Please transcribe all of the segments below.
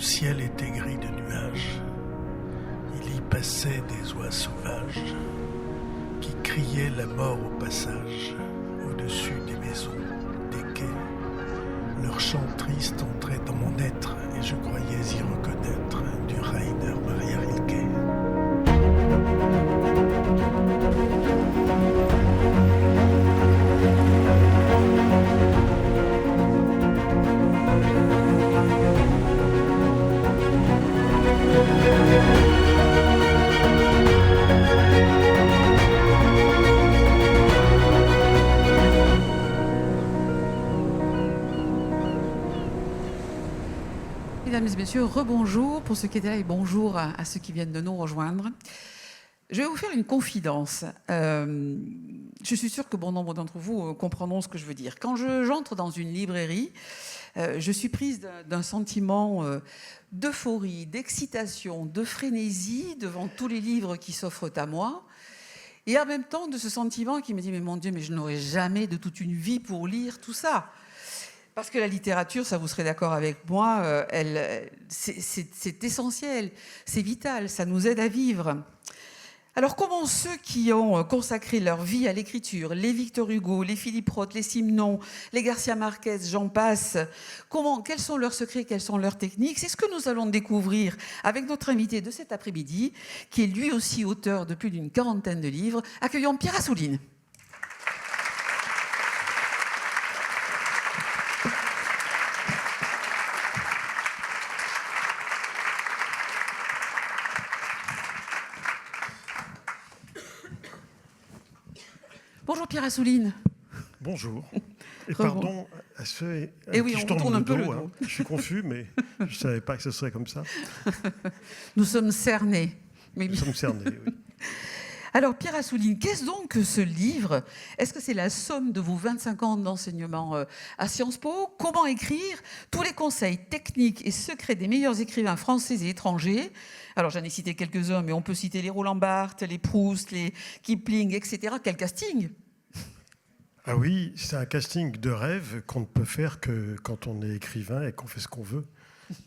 ciel était gris de nuages. Il y passait des oies sauvages qui criaient la mort au passage, au-dessus des maisons, des quais. Leur chant triste entrait dans mon être et je croyais y reconnaître du Rainer Maria Rilke. Mesdames et messieurs, rebonjour pour ceux qui étaient là et bonjour à ceux qui viennent de nous rejoindre. Je vais vous faire une confidence. Je suis sûre que bon nombre d'entre vous comprendront ce que je veux dire. Quand j'entre dans une librairie, je suis prise d'un sentiment d'euphorie, d'excitation, de frénésie devant tous les livres qui s'offrent à moi. Et en même temps de ce sentiment qui me dit « Mais mon Dieu, mais je n'aurai jamais de toute une vie pour lire tout ça ». Parce que la littérature, ça vous serez d'accord avec moi, c'est essentiel, c'est vital, ça nous aide à vivre. Alors comment ceux qui ont consacré leur vie à l'écriture, les Victor Hugo, les Philippe Roth, les Simenon, les Garcia Marquez, j'en passe, quels sont leurs secrets, quelles sont leurs techniques? C'est ce que nous allons découvrir avec notre invité de cet après-midi, qui est lui aussi auteur de plus d'une quarantaine de livres. Accueillons Pierre Assouline. Bonjour Pierre Assouline. Bonjour. Et pardon à ceux à qui je tourne le dos. Hein. Je suis confus, mais je ne savais pas que ce serait comme ça. Nous sommes cernés. Nous sommes cernés, oui. Alors Pierre Assouline, qu'est-ce donc que ce livre? Est-ce que c'est la somme de vos 25 ans d'enseignement à Sciences Po? Comment écrire? Tous les conseils techniques et secrets des meilleurs écrivains français et étrangers. Alors j'en ai cité quelques-uns, mais on peut citer les Roland Barthes, les Proust, les Kipling, etc. Quel casting! Ah oui, c'est un casting de rêve qu'on ne peut faire que quand on est écrivain et qu'on fait ce qu'on veut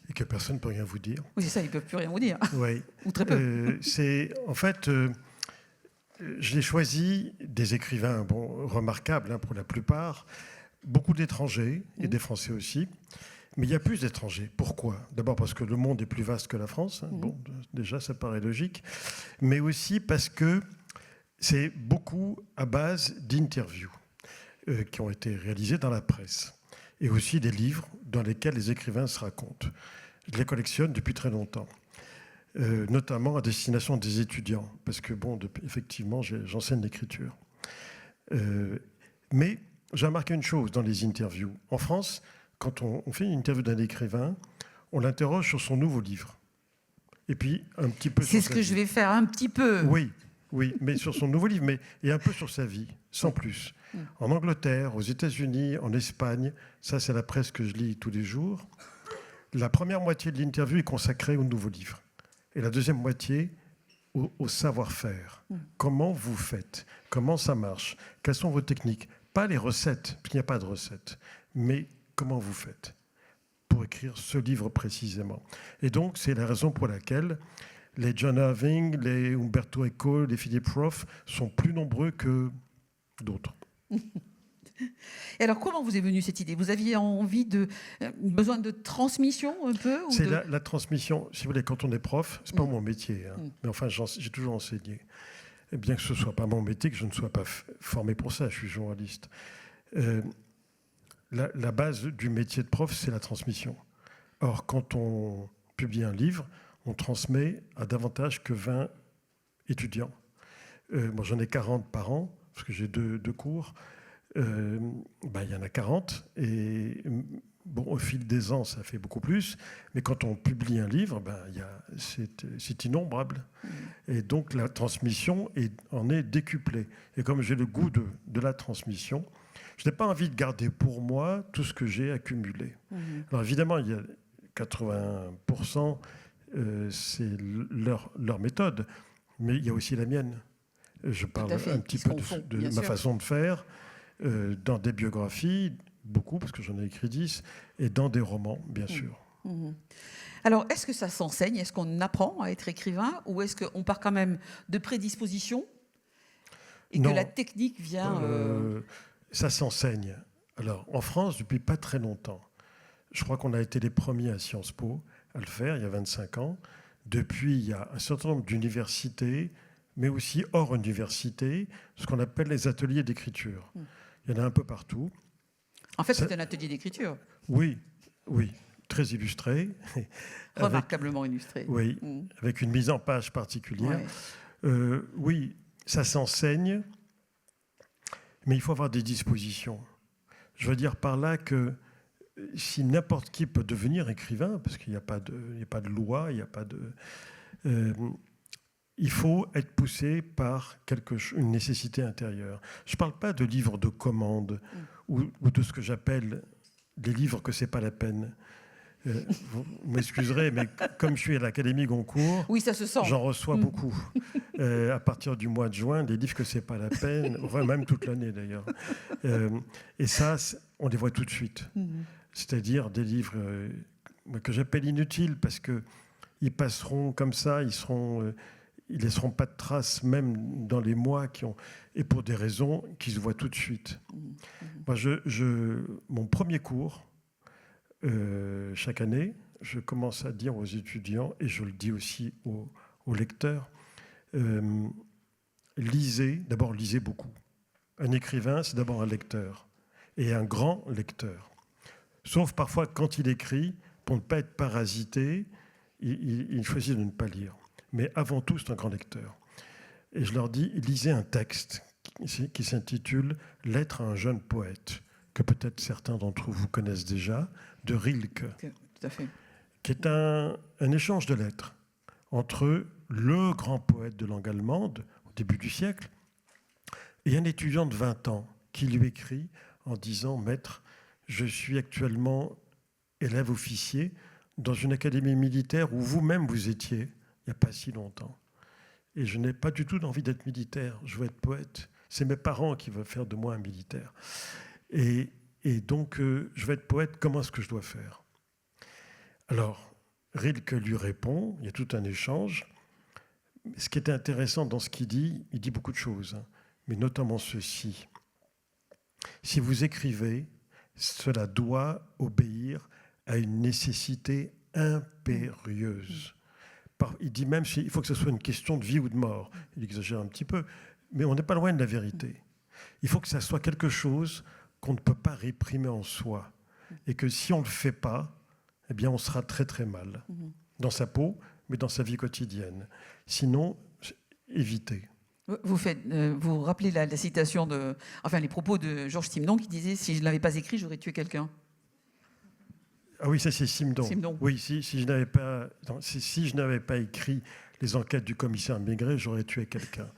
et que personne ne peut rien vous dire. Oui, c'est ça, ils ne peuvent plus rien vous dire. Oui. Ou très peu. J'ai choisi des écrivains remarquables pour la plupart, beaucoup d'étrangers et des Français aussi. Mais il y a plus d'étrangers. Pourquoi? D'abord parce que le monde est plus vaste que la France. Bon, déjà, ça paraît logique. Mais aussi parce que c'est beaucoup à base d'interviews qui ont été réalisées dans la presse. Et aussi des livres dans lesquels les écrivains se racontent. Je les collectionne depuis très longtemps. Notamment à destination des étudiants. Parce que, effectivement, j'enseigne l'écriture. Mais j'ai remarqué une chose dans les interviews. En France, quand on fait une interview d'un écrivain, on l'interroge sur son nouveau livre. Et puis, un petit peu sur sa vie. C'est ce que je vais faire un petit peu. Oui, mais sur son nouveau livre, et un peu sur sa vie, sans plus. En Angleterre, aux États-Unis, en Espagne, ça c'est la presse que je lis tous les jours, la première moitié de l'interview est consacrée au nouveau livre. Et la deuxième moitié au savoir-faire. Comment vous faites? Comment ça marche? Quelles sont vos techniques? Pas les recettes, parce qu'il n'y a pas de recettes, mais comment vous faites pour écrire ce livre précisément. Et donc, c'est la raison pour laquelle les John Irving, les Umberto Eco, les Philip Roth sont plus nombreux que d'autres. Et alors, comment vous est venue cette idée? Vous aviez besoin de transmission un peu? C'est la transmission, si vous voulez, quand on est prof, c'est pas mon métier, mais enfin, j'ai toujours enseigné. Et bien que ce soit pas mon métier, que je ne sois pas formé pour ça, je suis journaliste. La base du métier de prof, c'est la transmission. Or, quand on publie un livre, on transmet à davantage que 20 étudiants. Moi, j'en ai 40 par an, parce que j'ai deux cours. Il y en a 40. Et au fil des ans, ça fait beaucoup plus. Mais quand on publie un livre, c'est innombrable. Et donc, la transmission en est décuplée. Et comme j'ai le goût de la transmission, je n'ai pas envie de garder pour moi tout ce que j'ai accumulé. Alors évidemment, il y a 80%, c'est leur méthode, mais il y a aussi la mienne. Je parle un petit peu de ma façon de faire, dans des biographies, beaucoup, parce que j'en ai écrit 10, et dans des romans, bien sûr. Alors, est-ce que ça s'enseigne? Est-ce qu'on apprend à être écrivain? Ou est-ce qu'on part quand même de prédisposition et Non, que la technique vient... ça s'enseigne. Alors, en France, depuis pas très longtemps, je crois qu'on a été les premiers à Sciences Po à le faire, il y a 25 ans. Depuis, il y a un certain nombre d'universités, mais aussi hors université, ce qu'on appelle les ateliers d'écriture. Il y en a un peu partout. En fait, c'est un atelier d'écriture. Oui, oui, très illustré. Remarquablement illustré. Oui, avec une mise en page particulière. Ouais. Oui, ça s'enseigne, mais il faut avoir des dispositions. Je veux dire par là que si n'importe qui peut devenir écrivain, parce qu'il n'y a pas de loi, il n'y a pas de... il faut être poussé par une nécessité intérieure. Je ne parle pas de livres de commande ou de ce que j'appelle des livres que ce n'est pas la peine. Vous m'excuserez, mais comme je suis à l'Académie Goncourt, oui, ça se sent. J'en reçois beaucoup. À partir du mois de juin, des livres que ce n'est pas la peine, enfin même toute l'année d'ailleurs. Et ça, on les voit tout de suite. C'est-à-dire des livres que j'appelle inutiles parce qu'ils passeront comme ça, ils laisseront pas de traces même dans les mois et pour des raisons qui se voient tout de suite. Moi, mon premier cours, chaque année, je commence à dire aux étudiants, et je le dis aussi aux lecteurs, d'abord lisez beaucoup. Un écrivain, c'est d'abord un lecteur, et un grand lecteur. Sauf parfois quand il écrit, pour ne pas être parasité, il choisit de ne pas lire. Mais avant tout, c'est un grand lecteur. Et je leur dis, lisez un texte qui s'intitule « Lettre à un jeune poète », que peut-être certains d'entre vous connaissent déjà, de Rilke, tout à fait. Qui est un échange de lettres entre le grand poète de langue allemande, au début du siècle, et un étudiant de 20 ans qui lui écrit en disant « Maître, je suis actuellement élève officier dans une académie militaire où vous-même vous étiez il n'y a pas si longtemps. Et je n'ai pas du tout envie d'être militaire, je veux être poète. C'est mes parents qui veulent faire de moi un militaire. Et donc, je veux être poète, comment est-ce que je dois faire ?» Alors, Rilke lui répond, il y a tout un échange. Ce qui est intéressant dans ce qu'il dit, il dit beaucoup de choses, mais notamment ceci. Si vous écrivez, cela doit obéir à une nécessité impérieuse. Il dit même qu'il faut que ce soit une question de vie ou de mort. Il exagère un petit peu, mais on n'est pas loin de la vérité. Il faut que ça soit quelque chose qu'on ne peut pas réprimer en soi. Et que si on ne le fait pas, eh bien on sera très très mal. Dans sa peau, mais dans sa vie quotidienne. Sinon, évitez. Vous rappelez la citation les propos de Georges Simenon qui disait « Si je ne l'avais pas écrit, j'aurais tué quelqu'un ». Ah oui, ça c'est Simenon. Oui, si je n'avais pas écrit les enquêtes du commissaire Maigret, j'aurais tué quelqu'un.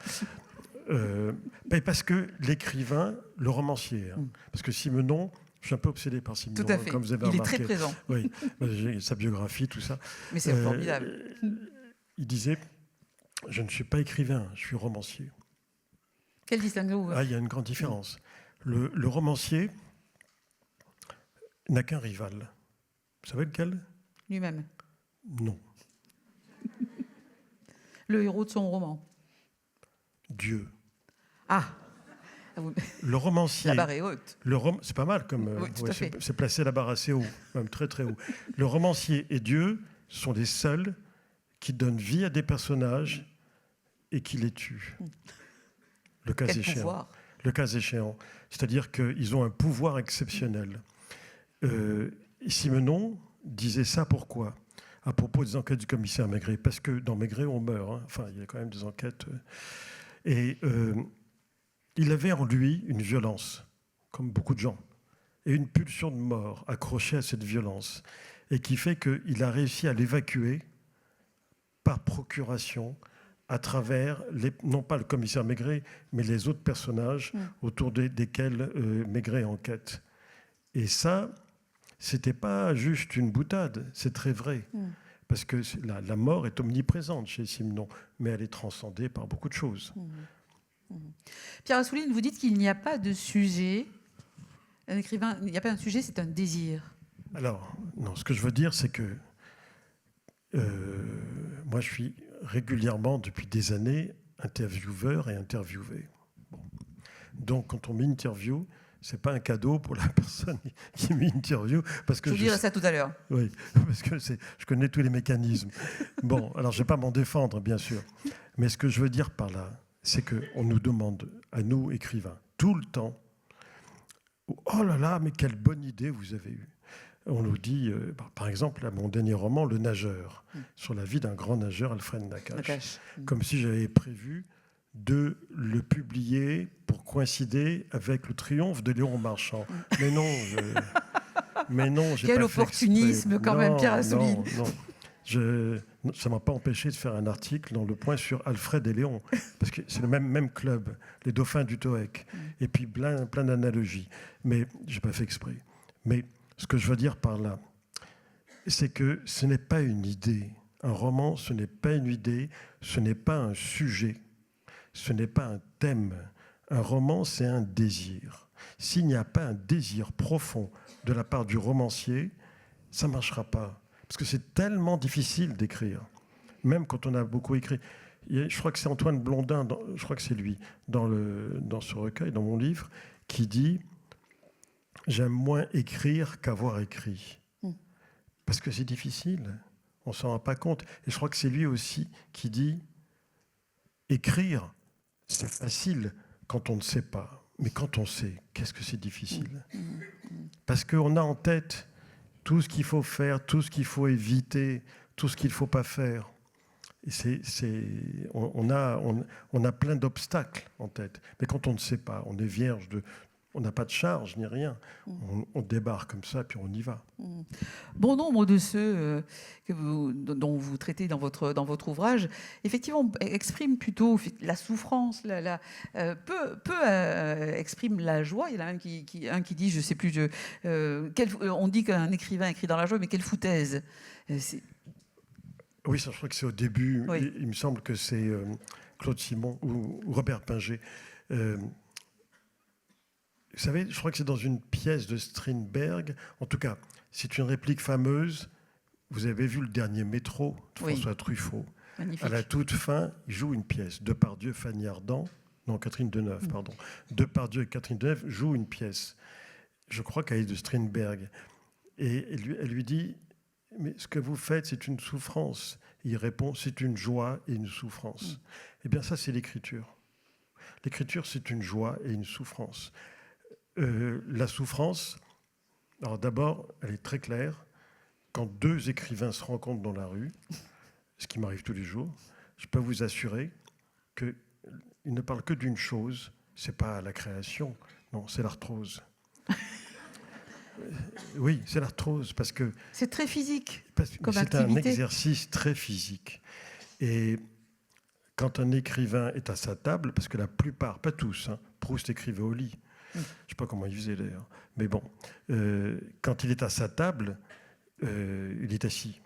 Parce que l'écrivain, le romancier, parce que Simenon, je suis un peu obsédé par Simenon. Tout à fait. Comme vous avez remarqué. Est très présent. Oui, j'ai sa biographie, tout ça. Mais c'est formidable. Il disait, je ne suis pas écrivain, je suis romancier. Quelle distinction? Il y a une grande différence. Le romancier n'a qu'un rival. Vous savez lequel? Lui-même. Non. Le héros de son roman. Dieu. Ah. Le romancier. La barre est haute. C'est pas mal comme. C'est placer la barre assez haut, même très très haut. Le romancier et Dieu sont les seuls qui donnent vie à des personnages et qui les tuent. Le cas échéant. Pouvoir. Le cas échéant. C'est-à-dire qu'ils ont un pouvoir exceptionnel. Simenon disait ça pourquoi? À propos des enquêtes du commissaire Maigret. Parce que dans Maigret, on meurt. Hein. Enfin, il y a quand même des enquêtes. Et il avait en lui une violence, comme beaucoup de gens, et une pulsion de mort accrochée à cette violence, et qui fait qu'il a réussi à l'évacuer par procuration à travers, non pas le commissaire Maigret, mais les autres personnages autour desquels Maigret enquête. Et ça, c'était pas juste une boutade, c'est très vrai. Parce que la mort est omniprésente chez Simenon, mais elle est transcendée par beaucoup de choses. Pierre Assouline, vous dites qu'il n'y a pas de sujet. Un écrivain, il n'y a pas un sujet, c'est un désir. Alors, non, ce que je veux dire, c'est que moi, je suis régulièrement, depuis des années, intervieweur et interviewé. Bon. Donc, quand on m'interviewe, c'est pas un cadeau pour la personne qui m'interviewe, parce que je vous dirai ça tout à l'heure. Oui, parce que je connais tous les mécanismes. Bon, alors je ne vais pas m'en défendre, bien sûr, mais ce que je veux dire par là, c'est qu'on nous demande, à nous écrivains, tout le temps, oh là là, mais quelle bonne idée vous avez eue. On nous dit, par exemple, à mon dernier roman, Le Nageur, sur la vie d'un grand nageur, Alfred Nakache, comme si j'avais prévu de le publier pour coïncider avec le triomphe de Léon Marchand. Mais non, j'ai quel pas opportunisme quand même, Pierre Assouline. Non, ça ne m'a pas empêché de faire un article dans Le Point sur Alfred et Léon, parce que c'est le même club, les Dauphins du TOEC, et puis plein d'analogies. Mais je n'ai pas fait exprès. Mais ce que je veux dire par là, c'est que ce n'est pas une idée. Un roman, ce n'est pas une idée, ce n'est pas un sujet, ce n'est pas un thème. Un roman, c'est un désir. S'il n'y a pas un désir profond de la part du romancier, ça ne marchera pas. Parce que c'est tellement difficile d'écrire, même quand on a beaucoup écrit. Je crois que c'est Antoine Blondin, je crois que c'est lui, dans ce recueil, dans mon livre, qui dit « J'aime moins écrire qu'avoir écrit ». Parce que c'est difficile, on ne s'en rend pas compte. Et je crois que c'est lui aussi qui dit « Écrire, c'est facile quand on ne sait pas. Mais quand on sait, qu'est-ce que c'est difficile ?» Parce qu'on a en tête tout ce qu'il faut faire, tout ce qu'il faut éviter, tout ce qu'il ne faut pas faire. Et on a plein d'obstacles en tête. Mais quand on ne sait pas, on est vierge on n'a pas de charge ni rien. On débarque comme ça, puis on y va. Bon nombre de ceux dont vous traitez dans votre ouvrage, effectivement, expriment plutôt la souffrance, peu expriment la joie. Il y en a un qui dit, je ne sais plus, on dit qu'un écrivain écrit dans la joie, mais quelle foutaise. Oui, ça, je crois que c'est au début. Oui. Il me semble que c'est Claude Simon ou Robert Pinger. Vous savez, je crois que c'est dans une pièce de Strindberg. En tout cas, c'est une réplique fameuse. Vous avez vu Le Dernier Métro de François Truffaut. Magnifique. À la toute fin, il joue une pièce. Depardieu, Fanny Ardant, non, Catherine Deneuve, pardon. Depardieu et Catherine Deneuve jouent une pièce. Je crois qu'elle est de Strindberg. Et elle lui dit, mais ce que vous faites, c'est une souffrance. Et il répond, c'est une joie et une souffrance. Eh bien, ça, c'est l'écriture. L'écriture, c'est une joie et une souffrance. La souffrance, alors d'abord, elle est très claire. Quand deux écrivains se rencontrent dans la rue, ce qui m'arrive tous les jours, je peux vous assurer qu'ils ne parlent que d'une chose, c'est pas la création, non, c'est l'arthrose. Oui, c'est l'arthrose, parce que... C'est très physique comme c'est activité. Un exercice très physique. Et quand un écrivain est à sa table, parce que la plupart, pas tous, Proust écrivait au lit, je ne sais pas comment il faisait d'ailleurs, mais bon, quand il est à sa table, il est assis.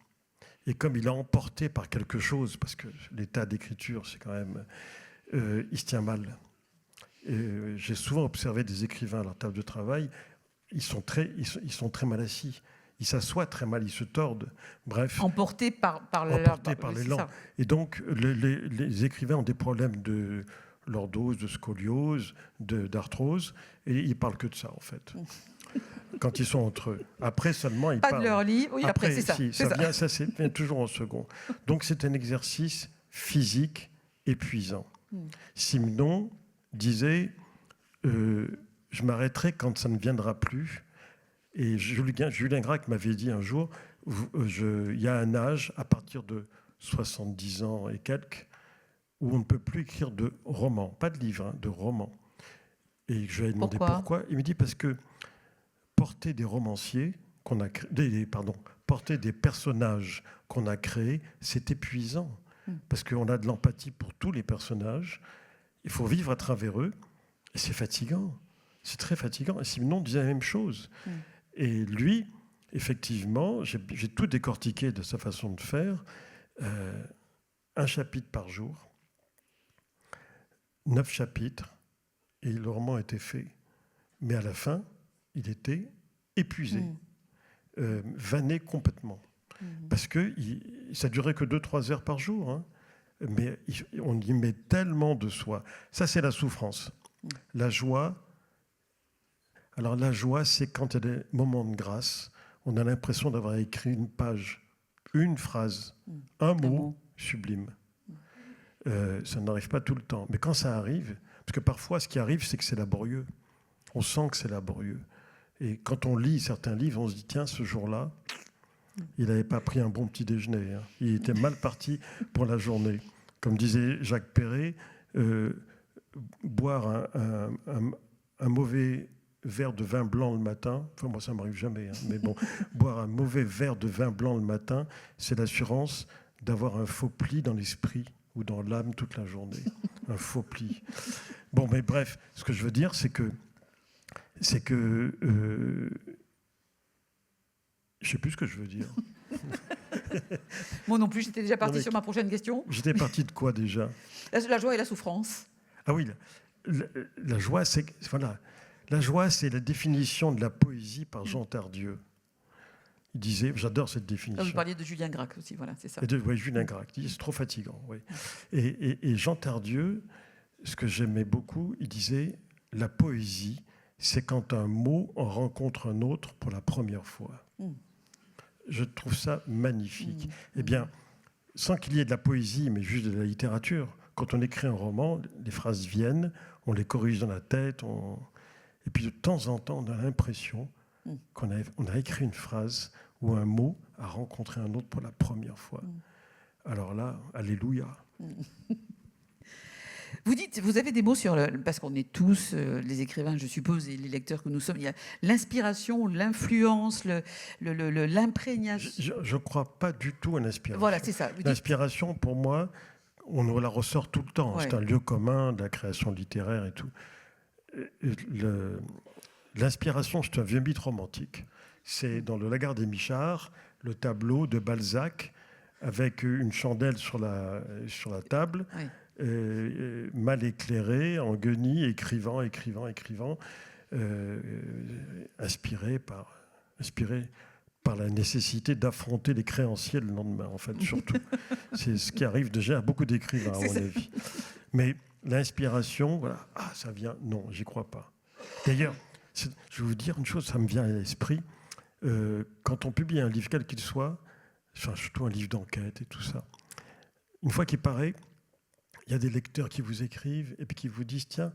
Et comme il est emporté par quelque chose, parce que l'état d'écriture, c'est quand même... il se tient mal. J'ai souvent observé des écrivains à leur table de travail, ils sont très mal assis. Ils s'assoient très mal, ils se tordent. Bref. Emportés par l'élan. Et donc, les écrivains ont des problèmes de lordose, de scoliose, d'arthrose, et ils parlent que de ça, en fait. Quand ils sont entre eux. Après seulement, ils parlent. Pas de leur lit. Oui, après, c'est ça. Si, ça vient toujours en second. Donc, c'est un exercice physique épuisant. Simenon disait je m'arrêterai quand ça ne viendra plus. Et Julien Gracq m'avait dit un jour il y a un âge, à partir de 70 ans et quelques, où on ne peut plus écrire de romans, pas de livres, de romans. Et je lui ai demandé pourquoi. Il me dit parce que porter des romanciers qu'on a porter des personnages qu'on a créés, c'est épuisant. Parce qu'on a de l'empathie pour tous les personnages. Il faut vivre à travers eux. Et c'est fatigant. C'est très fatigant. Et Simenon disait la même chose. Et lui, effectivement, j'ai tout décortiqué de sa façon de faire. Un chapitre par jour, 9 chapitres, et le roman était fait. Mais à la fin, il était épuisé. vanner complètement. Parce que ça durait que 2-3 heures par jour. Hein. Mais on y met tellement de soi. Ça, c'est la souffrance. La joie, alors la joie, c'est quand il y a des moments de grâce, on a l'impression d'avoir écrit une page, une phrase, un mot sublime. Ça n'arrive pas tout le temps. Mais quand ça arrive, parce que parfois, ce qui arrive, c'est que c'est laborieux. On sent que c'est laborieux. Et quand on lit certains livres, on se dit, tiens, ce jour-là, il n'avait pas pris un bon petit déjeuner. Hein. Il était mal parti pour la journée. Comme disait Jacques Perret, boire un mauvais verre de vin blanc le matin, enfin moi ça ne m'arrive jamais, hein, mais bon, boire un mauvais verre de vin blanc le matin, c'est l'assurance d'avoir un faux pli dans l'esprit ou dans l'âme toute la journée. Un faux pli. Bon, mais bref, ce que je veux dire, c'est que je ne sais plus ce que je veux dire. Moi non plus, j'étais déjà parti sur ma prochaine question. J'étais parti de quoi déjà ? La joie et la souffrance. Ah oui, la joie, c'est voilà, la joie, c'est la définition de la poésie par Jean Tardieu. Il disait, j'adore cette définition. Vous parliez de Julien Gracq aussi, voilà, c'est ça. Oui, Julien Gracq, il dit, c'est trop fatigant. Oui. Et Jean Tardieu, ce que j'aimais beaucoup, il disait, la poésie, c'est quand un mot en rencontre un autre pour la première fois. Je trouve ça magnifique. Eh bien, sans qu'il y ait de la poésie, mais juste de la littérature, quand on écrit un roman, les phrases viennent, on les corrige dans la tête, et puis de temps en temps, on a l'impression qu'on a écrit une phrase ou un mot a rencontré un autre pour la première fois. Alors là, alléluia. Vous dites, vous avez des mots sur parce qu'on est tous les écrivains, je suppose, et les lecteurs que nous sommes. Il y a l'inspiration, l'influence, l'imprégnation. Je ne crois pas du tout à l'inspiration. Voilà, c'est ça. L'inspiration, pour moi, on la ressort tout le temps. Ouais. C'est un lieu commun de la création littéraire et tout. L'inspiration, c'est un vieux mythe romantique. C'est dans le Lagard des Michards, le tableau de Balzac avec une chandelle sur la table. Oui. Mal éclairé, en guenille, écrivant, inspiré par la nécessité d'affronter les créanciers le lendemain, en fait, surtout. C'est ce qui arrive déjà à beaucoup d'écrivains, à mon avis. Mais l'inspiration, voilà, ça vient, non, j'y crois pas. D'ailleurs, je vais vous dire une chose, ça me vient à l'esprit. Quand on publie un livre, quel qu'il soit, enfin, surtout un livre d'enquête et tout ça, une fois qu'il paraît, il y a des lecteurs qui vous écrivent et puis qui vous disent, tiens,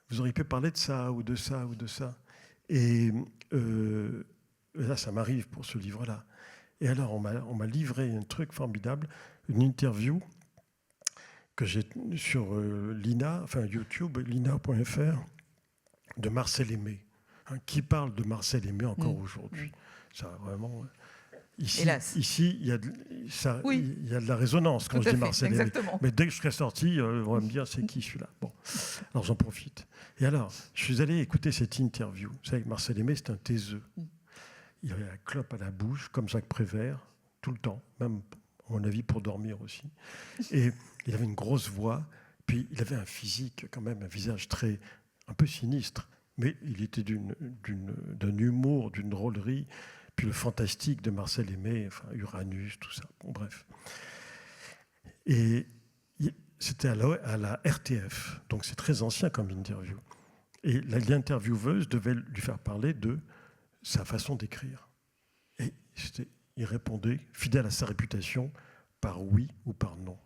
vous auriez pu parler de ça ou de ça ou de ça. Et là, ça m'arrive pour ce livre-là. Et alors, on m'a livré un truc formidable, une interview que j'ai sur l'INA, enfin YouTube, lina.fr, de Marcel Aimé, hein, qui parle de Marcel Aimé encore aujourd'hui. Ça, vraiment... Ici, il y a de la résonance quand je dis Marcel Aimé. Mais dès que je serai sorti, on va me dire c'est qui celui-là. Bon, alors j'en profite. Et alors, je suis allé écouter cette interview. Vous savez, Marcel Aimé, c'est un taiseux. Il avait la clope à la bouche, comme Jacques Prévert, tout le temps, même, à mon avis, pour dormir aussi. Et il avait une grosse voix, puis il avait un physique, quand même, un visage un peu sinistre, mais il était d'un humour, d'une drôlerie. Puis le fantastique de Marcel Aimé, enfin, Uranus, tout ça. Bon, bref. Et c'était à la RTF, donc c'est très ancien comme interview. Et l'intervieweuse devait lui faire parler de sa façon d'écrire. Et il répondait, fidèle à sa réputation, par oui ou par non.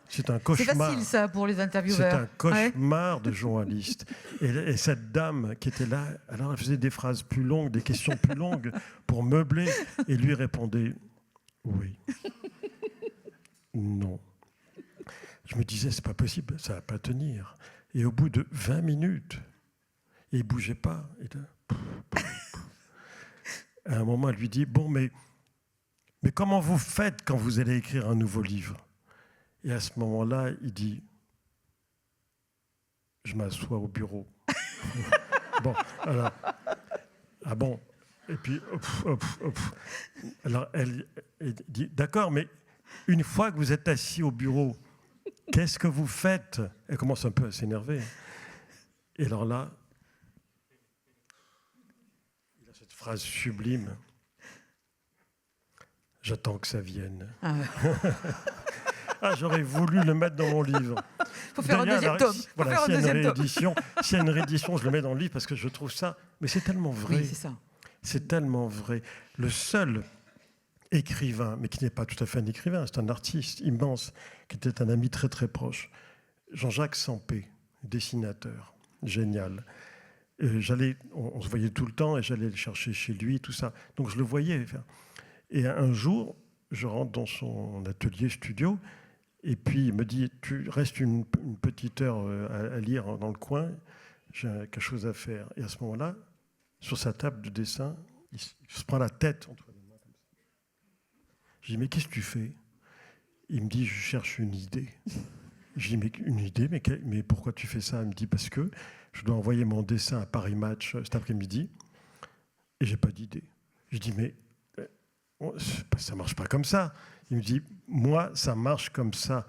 C'est un cauchemar. C'est facile, ça, pour les intervieweurs. C'est un cauchemar de journaliste. Et cette dame qui était là, alors elle faisait des phrases plus longues, des questions plus longues pour meubler, et lui répondait oui, non. Je me disais, c'est pas possible, ça va pas tenir. Et au bout de 20 minutes, il bougeait pas. Et là, à un moment, elle lui dit, bon, mais comment vous faites quand vous allez écrire un nouveau livre ? Et à ce moment-là, il dit, je m'assois au bureau. Bon, alors, ah bon. Et puis, alors elle dit, d'accord, mais une fois que vous êtes assis au bureau, qu'est-ce que vous faites ? Elle commence un peu à s'énerver. Et alors là, il a cette phrase sublime, J'attends que ça vienne. Ah ouais. Ah, j'aurais voulu le mettre dans mon livre. Il faut faire un D'ailleurs, deuxième alors, tome. Voilà, s'il y a une réédition, je le mets dans le livre parce que je trouve ça... Mais c'est tellement vrai. Oui, c'est ça. C'est tellement vrai. Le seul écrivain, mais qui n'est pas tout à fait un écrivain, c'est un artiste immense, qui était un ami très très proche, Jean-Jacques Sampé, dessinateur, génial. On se voyait tout le temps et j'allais le chercher chez lui, tout ça. Donc je le voyais faire. Et un jour, je rentre dans son atelier studio et puis il me dit, tu restes une petite heure à lire dans le coin, j'ai quelque chose à faire. Et à ce moment-là, sur sa table de dessin, il se prend la tête entre les mains comme ça. Je dis, mais qu'est-ce que tu fais? Il me dit, je cherche une idée. Je dis, mais une idée, mais pourquoi tu fais ça? Il me dit, parce que je dois envoyer mon dessin à Paris Match cet après-midi et j'ai pas d'idée. Je dis, mais ça marche pas comme ça. Il me dit, moi, ça marche comme ça.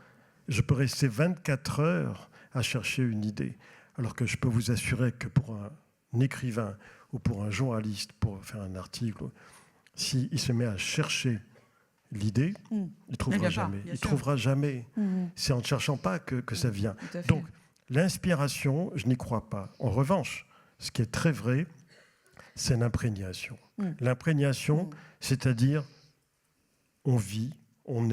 Je peux rester 24 heures à chercher une idée, alors que je peux vous assurer que pour un écrivain ou pour un journaliste, pour faire un article, s'il se met à chercher l'idée, il ne trouvera jamais. Il trouvera jamais. C'est en ne cherchant pas que ça vient. Donc, l'inspiration, je n'y crois pas. En revanche, ce qui est très vrai, c'est l'imprégnation. L'imprégnation, c'est-à-dire, on vit, on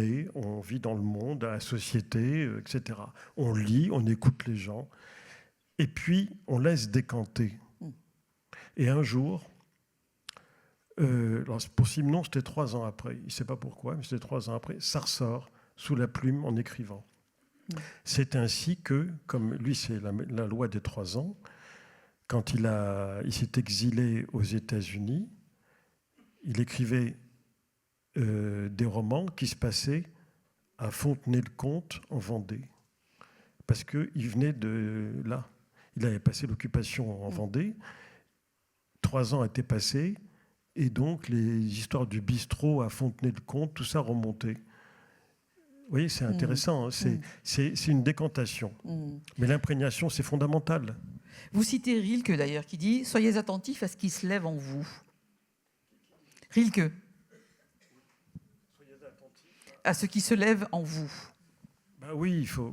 vit dans le monde, dans la société, etc. On lit, on écoute les gens, et puis on laisse décanter. Et un jour, pour Simenon, c'était 3 ans après. Il ne sait pas pourquoi, mais c'était 3 ans après. Ça ressort sous la plume en écrivant. C'est ainsi que, comme lui, c'est la loi des 3 ans, quand il s'est exilé aux États-Unis, il écrivait des romans qui se passaient à Fontenay-le-Comte, en Vendée. Parce qu'il venait de là. Il avait passé l'occupation en Vendée. 3 ans étaient passés. Et donc, les histoires du bistrot à Fontenay-le-Comte, tout ça remontait. Vous voyez, c'est intéressant. C'est une décantation. Mais l'imprégnation, c'est fondamental. Vous citez Rilke, d'ailleurs, qui dit « Soyez attentifs à ce qui se lève en vous ». Rilke. À ce qui se lève en vous. Ben oui, il faut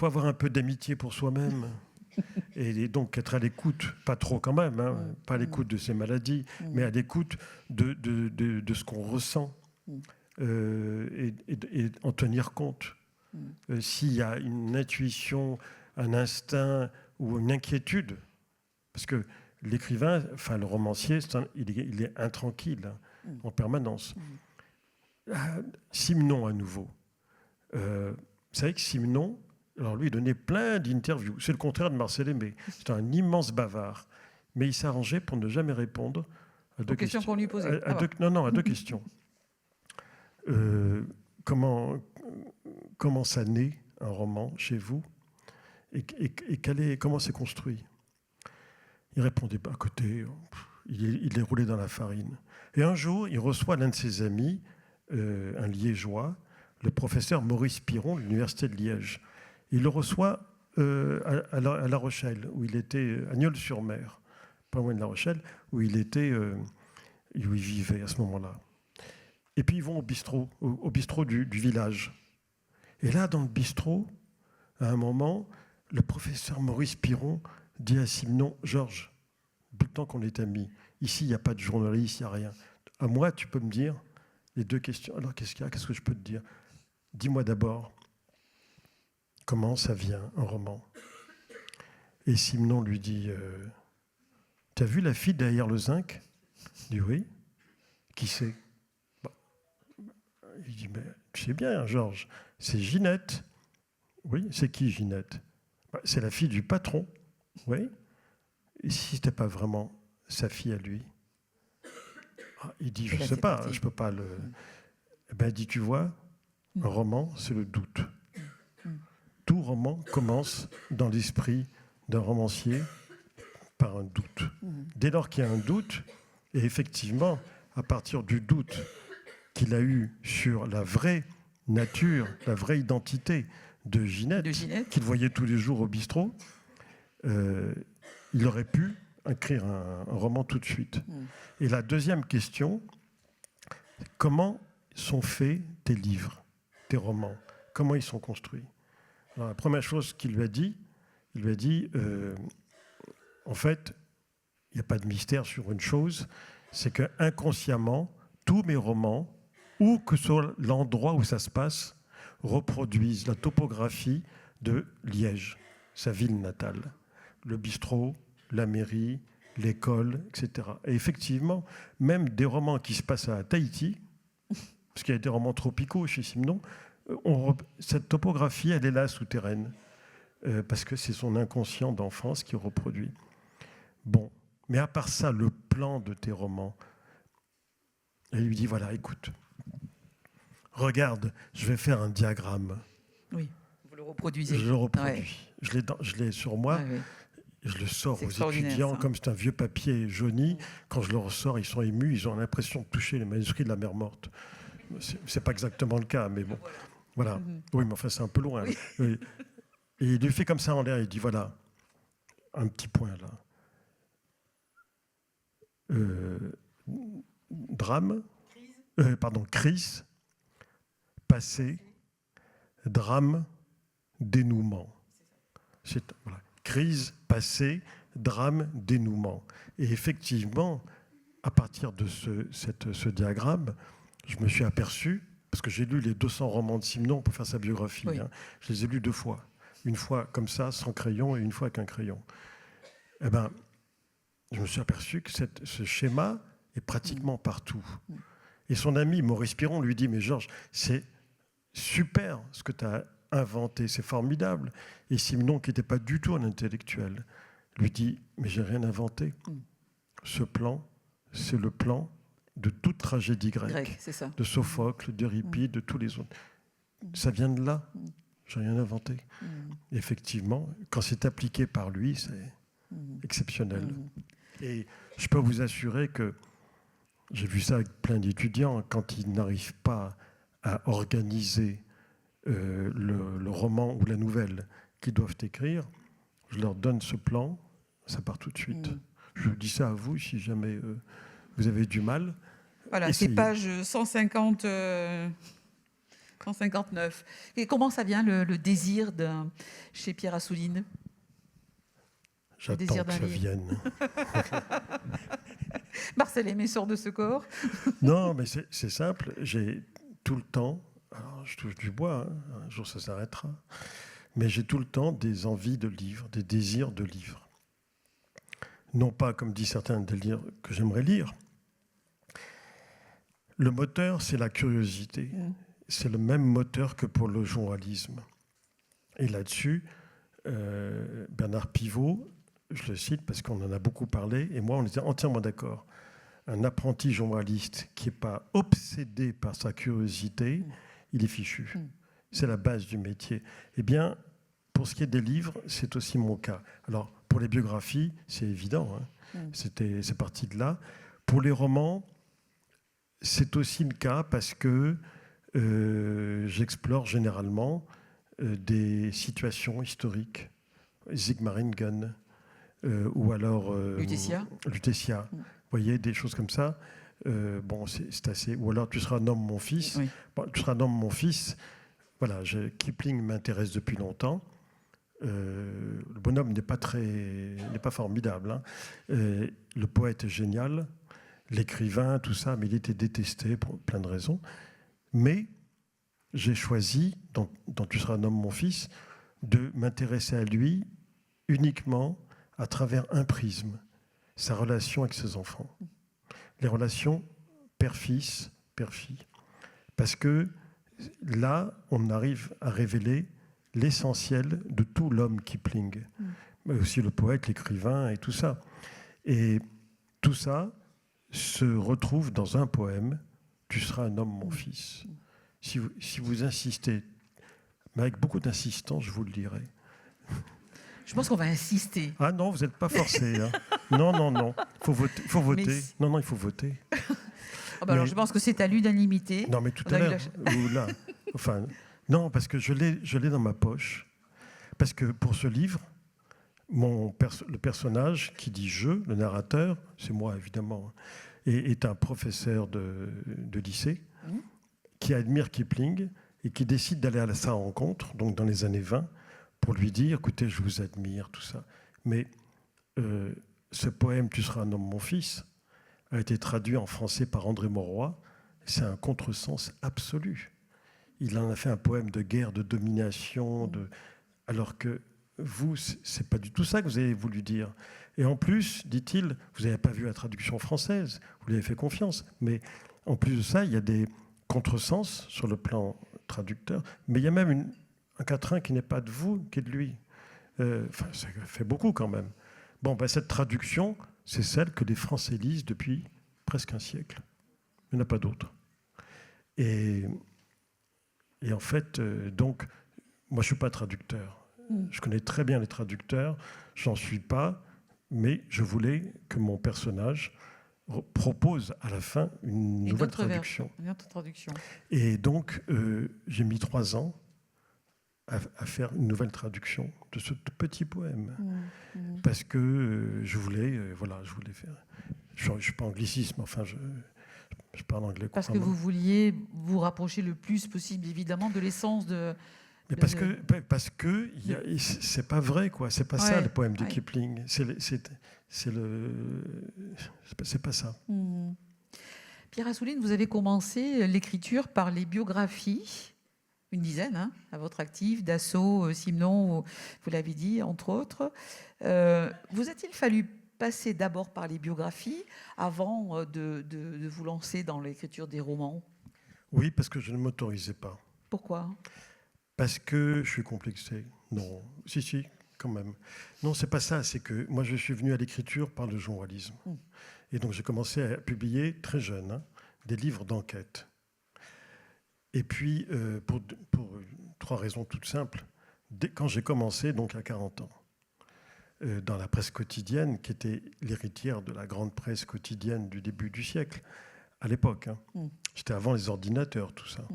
avoir un peu d'amitié pour soi-même. Et donc être à l'écoute, pas trop quand même, hein, pas à l'écoute de ses maladies, mais à l'écoute de ce qu'on ressent et en tenir compte. S'il y a une intuition, un instinct ou une inquiétude, parce que l'écrivain, enfin le romancier, il est intranquille en permanence. Simenon à nouveau. Vous savez que Simenon, alors lui, il donnait plein d'interviews. C'est le contraire de Marcel Aimé. C'est un immense bavard. Mais il s'arrangeait pour ne jamais répondre à deux questions qu'on lui posait. À deux questions. Comment ça naît, un roman, chez vous? Et comment c'est construit? Il répondait pas à côté. Il est roulé dans la farine. Et un jour, il reçoit l'un de ses amis, un liégeois, le professeur Maurice Piron de l'Université de Liège. Il le reçoit à La Rochelle, où il était, à Nieul-sur-Mer, pas loin de La Rochelle, où il vivait à ce moment-là. Et puis ils vont au bistrot du village. Et là, dans le bistrot, à un moment, le professeur Maurice Piron dit à Simenon, « Georges, tout le temps qu'on est amis, ici, il n'y a pas de journaliste, il n'y a rien. À moi, tu peux me dire les 2 questions. Alors, qu'est-ce qu'il y a? Qu'est-ce que je peux te dire? Dis-moi d'abord, comment ça vient, un roman? » Et Simenon lui dit, « T'as vu la fille derrière le zinc ?» Il dit, « Oui. » « Qui c'est? » Il dit, « Mais tu sais bien, Georges, c'est Ginette. » « Oui, c'est qui Ginette? » « C'est la fille du patron. » « Oui. » « Et si ce n'était pas vraiment sa fille à lui? » Il dit, « Je ne sais pas, je ne peux pas le... » Eh bien, il dit, « Tu vois, un roman, c'est le doute. Tout roman commence dans l'esprit d'un romancier par un doute. Dès lors qu'il y a un doute, et effectivement, à partir du doute qu'il a eu sur la vraie nature, la vraie identité de Ginette, qu'il voyait tous les jours au bistrot, il aurait pu écrire un roman tout de suite. Et la deuxième question, comment sont faits tes livres, tes romans, comment ils sont construits. Alors, la première chose qu'il lui a dit, en fait, il n'y a pas de mystère sur une chose, c'est que inconsciemment, tous mes romans, où que soit l'endroit où ça se passe, reproduisent la topographie de Liège, sa ville natale. Le bistrot, la mairie, l'école, etc. Et effectivement, même des romans qui se passent à Tahiti, parce qu'il y a des romans tropicaux chez Simenon, cette topographie, elle est là, souterraine, parce que c'est son inconscient d'enfance qui reproduit. Bon, mais à part ça, le plan de tes romans, elle lui dit, voilà, écoute, regarde, je vais faire un diagramme. Oui, vous le reproduisez. Je le reproduis. Ouais. Je l'ai sur moi. Ouais, ouais. Je le sors aux étudiants, comme c'est un vieux papier jauni. Quand je le ressors, ils sont émus, ils ont l'impression de toucher les manuscrits de la mer morte. C'est pas exactement le cas, mais bon. Voilà. Mm-hmm. Oui, mais enfin, c'est un peu loin. Oui. Et il lui fait comme ça en l'air, il dit, voilà, un petit point là. Crise, passé, drame, dénouement. Voilà. Crise, passé, drame, dénouement. Et effectivement, à partir de ce diagramme, je me suis aperçu, parce que j'ai lu les 200 romans de Simenon pour faire sa biographie, oui. Je les ai lus 2 fois. Une fois comme ça, sans crayon, et une fois avec un crayon. Eh ben, je me suis aperçu que ce schéma est pratiquement partout. Et son ami Maurice Piron lui dit, mais Georges, c'est super ce que tu as inventé, c'est formidable. Et Simenon, qui n'était pas du tout un intellectuel, lui dit, mais j'ai rien inventé. Ce plan, c'est le plan de toute tragédie grecque, c'est ça. De Sophocle, d'Euripide, de tous les autres. Ça vient de là. J'ai rien inventé. Effectivement, quand c'est appliqué par lui, c'est exceptionnel. Et je peux vous assurer que j'ai vu ça avec plein d'étudiants, quand ils n'arrivent pas à organiser le roman ou la nouvelle qu'ils doivent écrire, je leur donne ce plan, ça part tout de suite. Je vous dis ça à vous, si jamais vous avez du mal. Voilà, c'est page 150, 159. Et comment ça vient, le désir chez Pierre Assouline? J'attends que ça vienne. Marcel Aimé sort de ce corps. Non, mais c'est simple. J'ai tout le temps, alors je touche du bois, hein, un jour ça s'arrêtera, mais j'ai tout le temps des envies de livres, des désirs de livres. Non pas, comme disent certains, des livres que j'aimerais lire. Le moteur, c'est la curiosité. C'est le même moteur que pour le journalisme. Et là-dessus, Bernard Pivot, je le cite parce qu'on en a beaucoup parlé, et moi, on était entièrement d'accord. Un apprenti journaliste qui n'est pas obsédé par sa curiosité, il est fichu. C'est la base du métier. Eh bien, pour ce qui est des livres, c'est aussi mon cas. Alors, pour les biographies, c'est évident, hein. C'est parti de là. Pour les romans, c'est aussi le cas parce que j'explore généralement des situations historiques. Sigmaringen, ou alors Lutetia. Vous voyez, des choses comme ça. Bon, c'est assez. Ou alors Tu seras un homme, mon fils. Oui. Bon, Tu seras un homme, mon fils. Voilà, Kipling m'intéresse depuis longtemps. Le bonhomme n'est pas formidable. Hein. Le poète est génial, l'écrivain, tout ça, mais il était détesté pour plein de raisons. Mais j'ai choisi, dans Tu seras un homme, mon fils, de m'intéresser à lui uniquement à travers un prisme, sa relation avec ses enfants. Les relations père-fils, père-fille. Parce que là, on arrive à révéler l'essentiel de tout l'homme Kipling, mais aussi le poète, l'écrivain et tout ça. Et tout ça se retrouve dans un poème, Tu seras un homme, mon fils. Si vous insistez, mais avec beaucoup d'insistance, je vous le dirai. Je pense qu'on va insister. Ah non, vous n'êtes pas forcé. Hein. Non. Il faut voter. Mais... Non, il faut voter. Oh ben alors, je pense que c'est à l'unanimité. Non, mais tout à l'heure. Là. Enfin, non, parce que je l'ai dans ma poche. Parce que pour ce livre, le personnage qui dit « je », le narrateur, c'est moi évidemment, est un professeur de lycée qui admire Kipling et qui décide d'aller à sa rencontre, donc dans les années 20, pour lui dire, écoutez, je vous admire, tout ça. Mais ce poème, Tu seras un homme, mon fils, a été traduit en français par André Mauroy. C'est un contresens absolu. Il en a fait un poème de guerre, de domination, alors que vous, c'est pas du tout ça que vous avez voulu dire. Et en plus, dit-il, vous n'avez pas vu la traduction française, vous lui avez fait confiance. Mais en plus de ça, il y a des contresens sur le plan traducteur, mais il y a même un quatrain qui n'est pas de vous, qui est de lui. Ça fait beaucoup quand même. Bon, cette traduction, c'est celle que les Français lisent depuis presque un siècle. Il n'y en a pas d'autre. Et en fait, donc, moi, je ne suis pas traducteur. Je connais très bien les traducteurs, j'en suis pas, mais je voulais que mon personnage propose à la fin une nouvelle traduction. Une autre traduction. Et donc, j'ai mis 3 ans à faire une nouvelle traduction de ce petit poème. Parce que je voulais faire... Je ne suis pas anglicisme, enfin, je parle anglais. Parce que vous vouliez vous rapprocher le plus possible, évidemment, de l'essence de... Mais parce que c'est pas vrai, quoi. C'est pas ça le poème de Kipling. C'est pas ça. Pierre Assouline, vous avez commencé l'écriture par les biographies, une dizaine à votre actif, Dassault, Simenon, vous l'avez dit, entre autres. Vous a-t-il fallu passer d'abord par les biographies avant de vous lancer dans l'écriture des romans? Oui, parce que je ne m'autorisais pas. Pourquoi? Parce que je suis complexé. Non, si, quand même. Non, c'est pas ça. C'est que moi, je suis venu à l'écriture par le journalisme. Et donc, j'ai commencé à publier très jeune des livres d'enquête. Et puis, pour 3 raisons toutes simples. Quand j'ai commencé, donc à 40 ans, dans la presse quotidienne, qui était l'héritière de la grande presse quotidienne du début du siècle, à l'époque. C'était avant les ordinateurs, tout ça.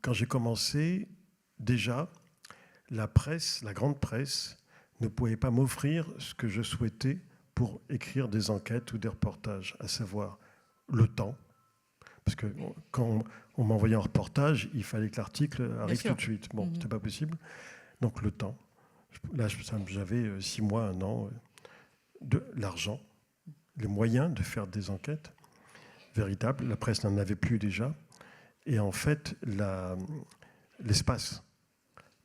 Quand j'ai commencé, déjà, la presse, la grande presse, ne pouvait pas m'offrir ce que je souhaitais pour écrire des enquêtes ou des reportages, à savoir le temps. Parce que quand on m'envoyait un reportage, il fallait que l'article arrive tout de suite. Bon, c'était pas possible. Donc le temps. Là, j'avais 6 mois, 1 an, de l'argent, les moyens de faire des enquêtes véritables. La presse n'en avait plus déjà. Et en fait, l'espace.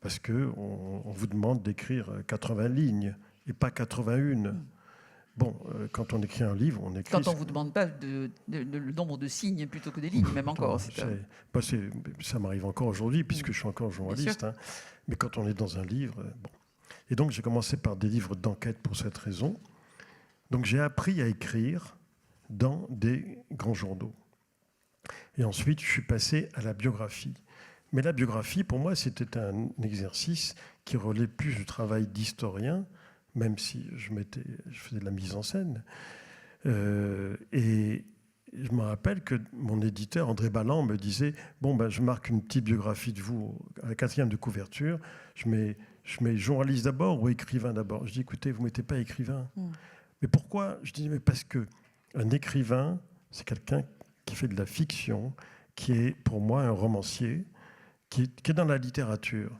Parce qu'on vous demande d'écrire 80 lignes et pas 81. Bon, quand on écrit un livre, on écrit... Quand on ne vous demande pas le nombre de signes plutôt que des lignes, même encore. Ça m'arrive encore aujourd'hui, puisque je suis encore journaliste. Mais quand on est dans un livre... Bon. Et donc, j'ai commencé par des livres d'enquête pour cette raison. Donc, j'ai appris à écrire dans des grands journaux. Et ensuite, je suis passé à la biographie. Mais la biographie, pour moi, c'était un exercice qui relevait plus du travail d'historien, même si je faisais de la mise en scène. Et je me rappelle que mon éditeur, André Balland, me disait « Bon, je marque une petite biographie de vous à la 4e de couverture. Je mets journaliste d'abord ou écrivain d'abord ?» Je dis « Écoutez, vous ne mettez pas écrivain. » Mais pourquoi? Je dis « Mais parce qu'un écrivain, c'est quelqu'un qui fait de la fiction, qui est pour moi un romancier, qui est dans la littérature.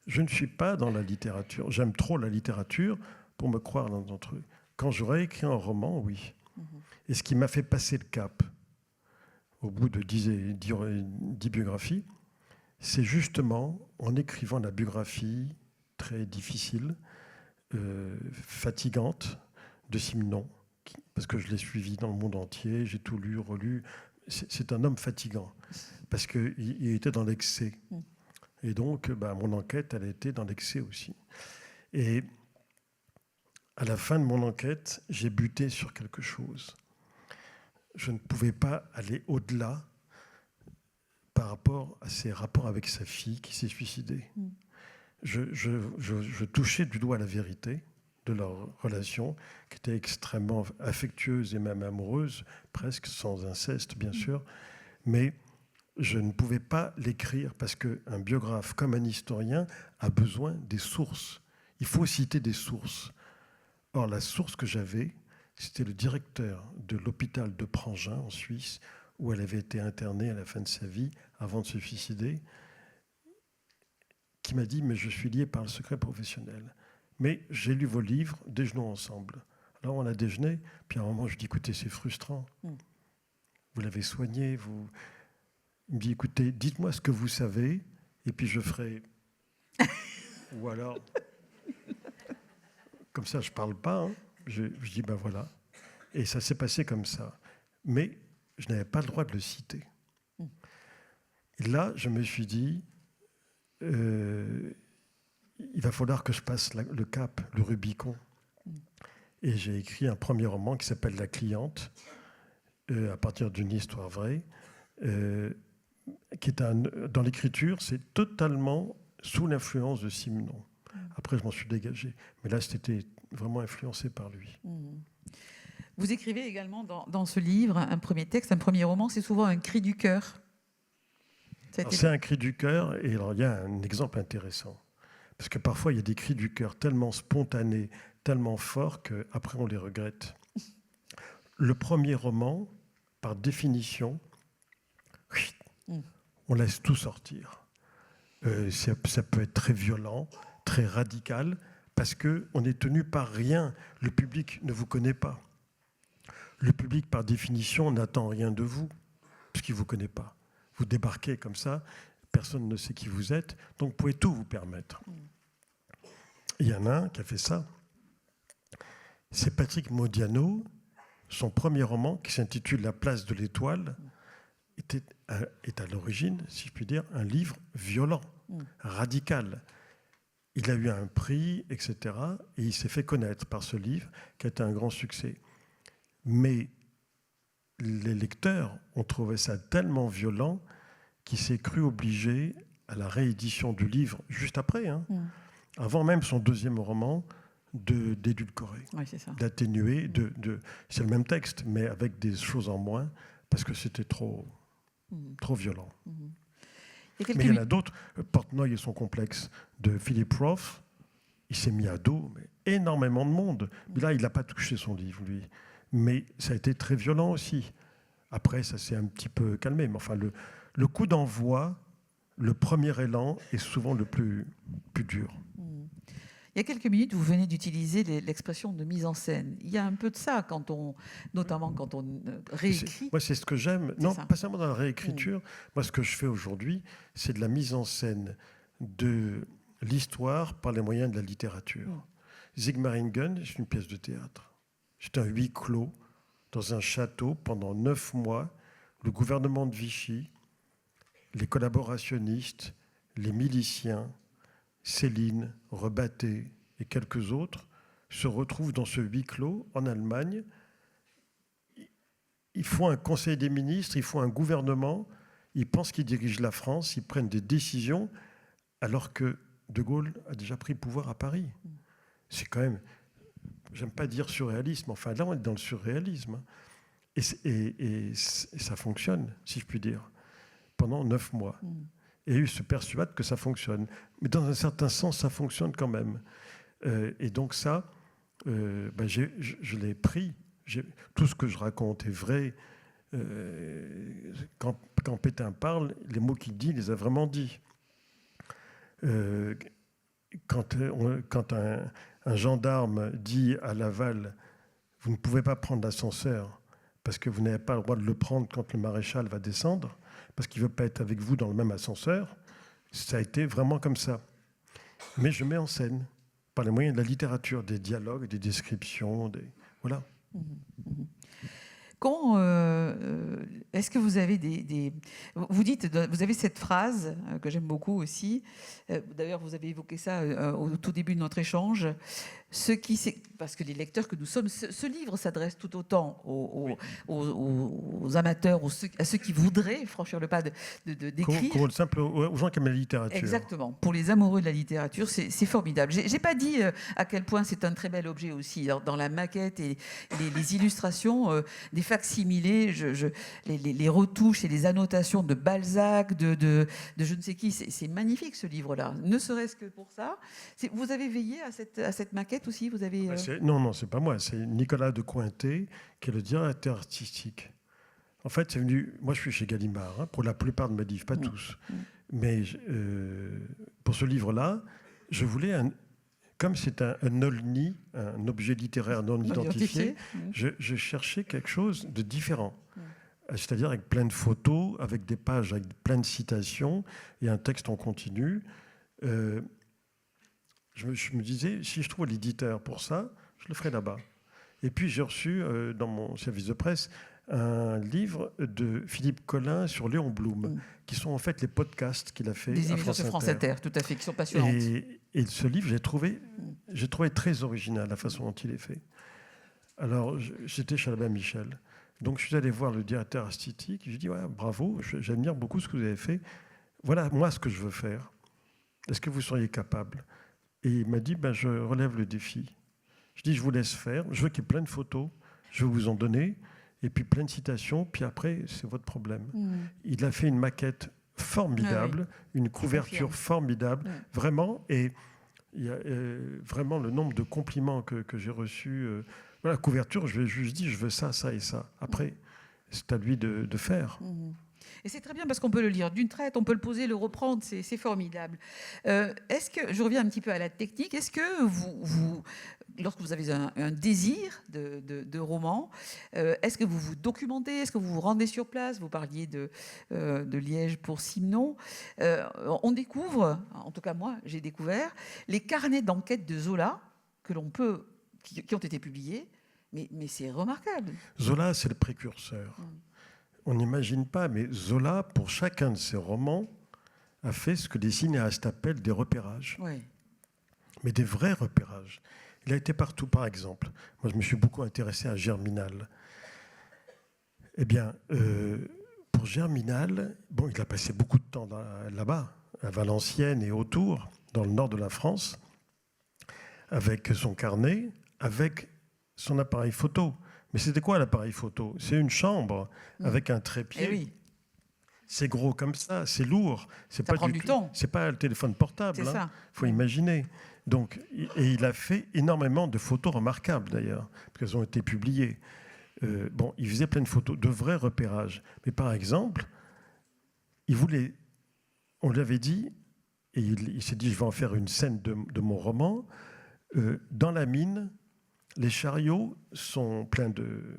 Je ne suis pas dans la littérature. J'aime trop la littérature pour me croire dans un truc. Quand j'aurais écrit un roman, oui. Et ce qui m'a fait passer le cap, au bout de 10 biographies, c'est justement en écrivant la biographie très difficile, fatigante, de Simenon, parce que je l'ai suivi dans le monde entier, j'ai tout lu, relu. C'est un homme fatigant, parce qu'il était dans l'excès. Et donc, mon enquête, elle a été dans l'excès aussi. Et à la fin de mon enquête, j'ai buté sur quelque chose. Je ne pouvais pas aller au-delà par rapport à ses rapports avec sa fille qui s'est suicidée. Je touchais du doigt la vérité de leur relation, qui était extrêmement affectueuse et même amoureuse, presque sans inceste, bien sûr. Mais je ne pouvais pas l'écrire parce qu'un biographe, comme un historien, a besoin des sources. Il faut citer des sources. Or, la source que j'avais, C'était le directeur de l'hôpital de Prangin, en Suisse, où elle avait été internée à la fin de sa vie, avant de se suicider, qui m'a dit « Mais je suis lié par le secret professionnel. Mais j'ai lu vos livres, déjeunons ensemble. » Alors on a déjeuné, puis à un moment je dis « Écoutez, c'est frustrant. Vous l'avez soigné. Vous... » Il me dit « Écoutez, dites-moi ce que vous savez, et puis je ferai... » Ou alors, comme ça je ne parle pas, hein. Je dis « Ben voilà. » Et ça s'est passé comme ça. Mais je n'avais pas le droit de le citer. Et là, je me suis dit, il va falloir que je passe le cap, le Rubicon. Et j'ai écrit un premier roman qui s'appelle La cliente, à partir d'une histoire vraie, qui est dans l'écriture, c'est totalement sous l'influence de Simenon. Après, je m'en suis dégagé. Mais là, c'était vraiment influencé par lui. Vous écrivez également dans ce livre un premier texte, un premier roman, c'est souvent un cri du cœur. C'est un cri du cœur, et alors, il y a un exemple intéressant. Parce que parfois, il y a des cris du cœur tellement spontanés, tellement forts, qu'après, on les regrette. Le premier roman, par définition, on laisse tout sortir. Ça peut être très violent, très radical, parce qu'on est tenu par rien. Le public ne vous connaît pas. Le public, par définition, n'attend rien de vous, puisqu'il ne vous connaît pas. Vous débarquez comme ça, personne ne sait qui vous êtes, donc vous pouvez tout vous permettre. Il y en a un qui a fait ça. C'est Patrick Modiano. Son premier roman, qui s'intitule La place de l'étoile, est à l'origine, si je puis dire, un livre violent, radical. Il a eu un prix, etc. Et il s'est fait connaître par ce livre, qui a été un grand succès. Mais les lecteurs ont trouvé ça tellement violent qu'il s'est cru obligé, à la réédition du livre, juste après, avant même son deuxième roman, d'édulcorer, d'atténuer. C'est le même texte, mais avec des choses en moins, parce que c'était trop violent. Mais il y en a d'autres. Portnoy et son complexe de Philip Roth, il s'est mis à dos énormément de monde. Mais là, il n'a pas touché son livre, lui. Mais ça a été très violent aussi. Après, ça s'est un petit peu calmé. Mais enfin, le coup d'envoi, le premier élan est souvent le plus dur. Il y a quelques minutes, vous venez d'utiliser l'expression de mise en scène. Il y a un peu de ça, notamment quand on réécrit. Moi, c'est ce que j'aime. Non, pas seulement dans la réécriture. Moi, ce que je fais aujourd'hui, c'est de la mise en scène de l'histoire par les moyens de la littérature. Sigmaringen, c'est une pièce de théâtre. C'est un huis clos dans un château pendant 9 mois. Le gouvernement de Vichy, les collaborationnistes, les miliciens, Céline, Rebatté et quelques autres se retrouvent dans ce huis clos en Allemagne. Ils font un conseil des ministres, ils font un gouvernement, ils pensent qu'ils dirigent la France, ils prennent des décisions alors que De Gaulle a déjà pris pouvoir à Paris. C'est quand même, j'aime pas dire surréalisme, enfin là on est dans le surréalisme. Et ça fonctionne, si je puis dire, pendant 9 mois. Et ils se persuadent que ça fonctionne. Mais dans un certain sens, ça fonctionne quand même. Et donc ça, je l'ai pris. Tout ce que je raconte est vrai. Quand Pétain parle, les mots qu'il dit, il les a vraiment dit. Quand un gendarme dit à Laval, vous ne pouvez pas prendre l'ascenseur parce que vous n'avez pas le droit de le prendre quand le maréchal va descendre, parce qu'il ne veut pas être avec vous dans le même ascenseur, ça a été vraiment comme ça. Mais je mets en scène, par les moyens de la littérature, des dialogues, des descriptions, voilà. Comment est-ce que vous avez vous dites, vous avez cette phrase que j'aime beaucoup aussi. D'ailleurs, vous avez évoqué ça au tout début de notre échange. Parce que les lecteurs que nous sommes, ce livre s'adresse tout autant aux amateurs, à ceux qui voudraient franchir le pas d'écrire. Aux gens qui aiment la littérature. Exactement. Pour les amoureux de la littérature, c'est formidable. J'ai pas dit à quel point c'est un très bel objet aussi. Dans la maquette et les illustrations, des facsimilés, les retouches et les annotations de Balzac, de je ne sais qui, c'est magnifique ce livre-là. Ne serait-ce que pour ça. Vous avez veillé à cette maquette. maquette aussi, vous avez... Non, c'est pas moi, c'est Nicolas de Cointet, qui est le directeur artistique. En fait, c'est venu... Moi, je suis chez Gallimard, pour la plupart de mes livres, pas tous. Mais pour ce livre-là, je voulais... Comme c'est un OLNI, un objet littéraire non identifié, je cherchais quelque chose de différent. C'est-à-dire avec plein de photos, avec des pages, avec plein de citations et un texte en continu. Je me disais, si je trouve l'éditeur pour ça, je le ferai là-bas. Et puis j'ai reçu dans mon service de presse un livre de Philippe Collin sur Léon Blum, qui sont en fait les podcasts qu'il a fait des à émissions sur France Inter, tout à fait, qui sont passionnantes. Et ce livre, j'ai trouvé très original la façon dont il est fait. Alors j'étais chez Albin Michel. Donc je suis allé voir le directeur artistique, je lui ai dit ouais, bravo, j'admire beaucoup ce que vous avez fait. Voilà moi ce que je veux faire. Est-ce que vous seriez capable? Et il m'a dit je relève le défi. Je dis je vous laisse faire, je veux qu'il y ait plein de photos, je vais vous en donner, et puis plein de citations, puis après c'est votre problème. Il a fait une maquette formidable, une couverture formidable, vraiment, et il y a vraiment le nombre de compliments que j'ai reçus. La couverture, je lui ai juste dit, je veux ça, ça et ça. Après, c'est à lui de faire. Et c'est très bien parce qu'on peut le lire d'une traite, on peut le poser, le reprendre, c'est formidable. Est-ce que, je reviens un petit peu à la technique, est-ce que vous lorsque vous avez un désir de roman, est-ce que vous vous documentez, est-ce que vous vous rendez sur place? Vous parliez de Liège pour Simon. On découvre, en tout cas moi, j'ai découvert les carnets d'enquête de Zola que l'on peut, qui ont été publiés, mais c'est remarquable. Zola, c'est le précurseur. On n'imagine pas, mais Zola, pour chacun de ses romans, a fait ce que les cinéastes appellent des repérages. Oui. Mais des vrais repérages. Il a été partout, par exemple. Moi, je me suis beaucoup intéressé à Germinal. Eh bien, pour Germinal, il a passé beaucoup de temps là-bas, à Valenciennes et autour, dans le nord de la France, avec son carnet, avec son appareil photo. Mais c'était quoi l'appareil photo? C'est une chambre avec un trépied. Eh oui. C'est gros comme ça, c'est lourd. Ça prend du temps. C'est pas le téléphone portable. C'est ça. Faut imaginer. Donc, et il a fait énormément de photos remarquables d'ailleurs, parce qu'elles ont été publiées. Il faisait plein de photos, de vrais repérages. Mais par exemple, on lui avait dit, et il s'est dit, je vais en faire une scène de mon roman. Dans la mine, les chariots sont pleins de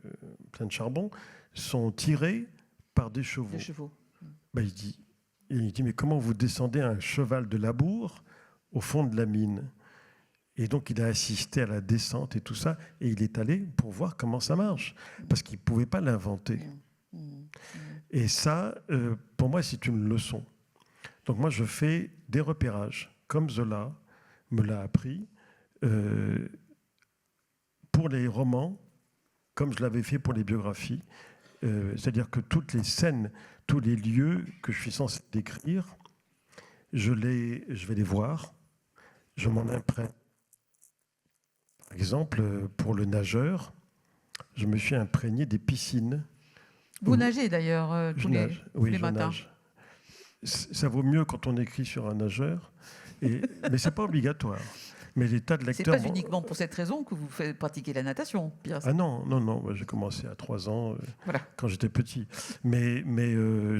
charbon, sont tirés par des chevaux. Il dit, mais comment vous descendez un cheval de labour au fond de la mine? Et donc, il a assisté à la descente et tout ça, et il est allé pour voir comment ça marche, parce qu'il ne pouvait pas l'inventer. Et ça, pour moi, c'est une leçon. Donc moi, je fais des repérages, comme Zola me l'a appris, pour les romans, comme je l'avais fait pour les biographies. C'est-à-dire que toutes les scènes, tous les lieux que je suis censé décrire, je vais les voir, je m'en imprègne. Par exemple, pour le nageur, je me suis imprégné des piscines. Vous nagez d'ailleurs tous les matins. Nage. Ça vaut mieux quand on écrit sur un nageur, mais ce n'est pas obligatoire. Mais les tas de lecteurs... C'est pas uniquement pour cette raison que vous faites pratiquer la natation, Pierre. Ah non. J'ai commencé à 3 ans, quand j'étais petit. Mais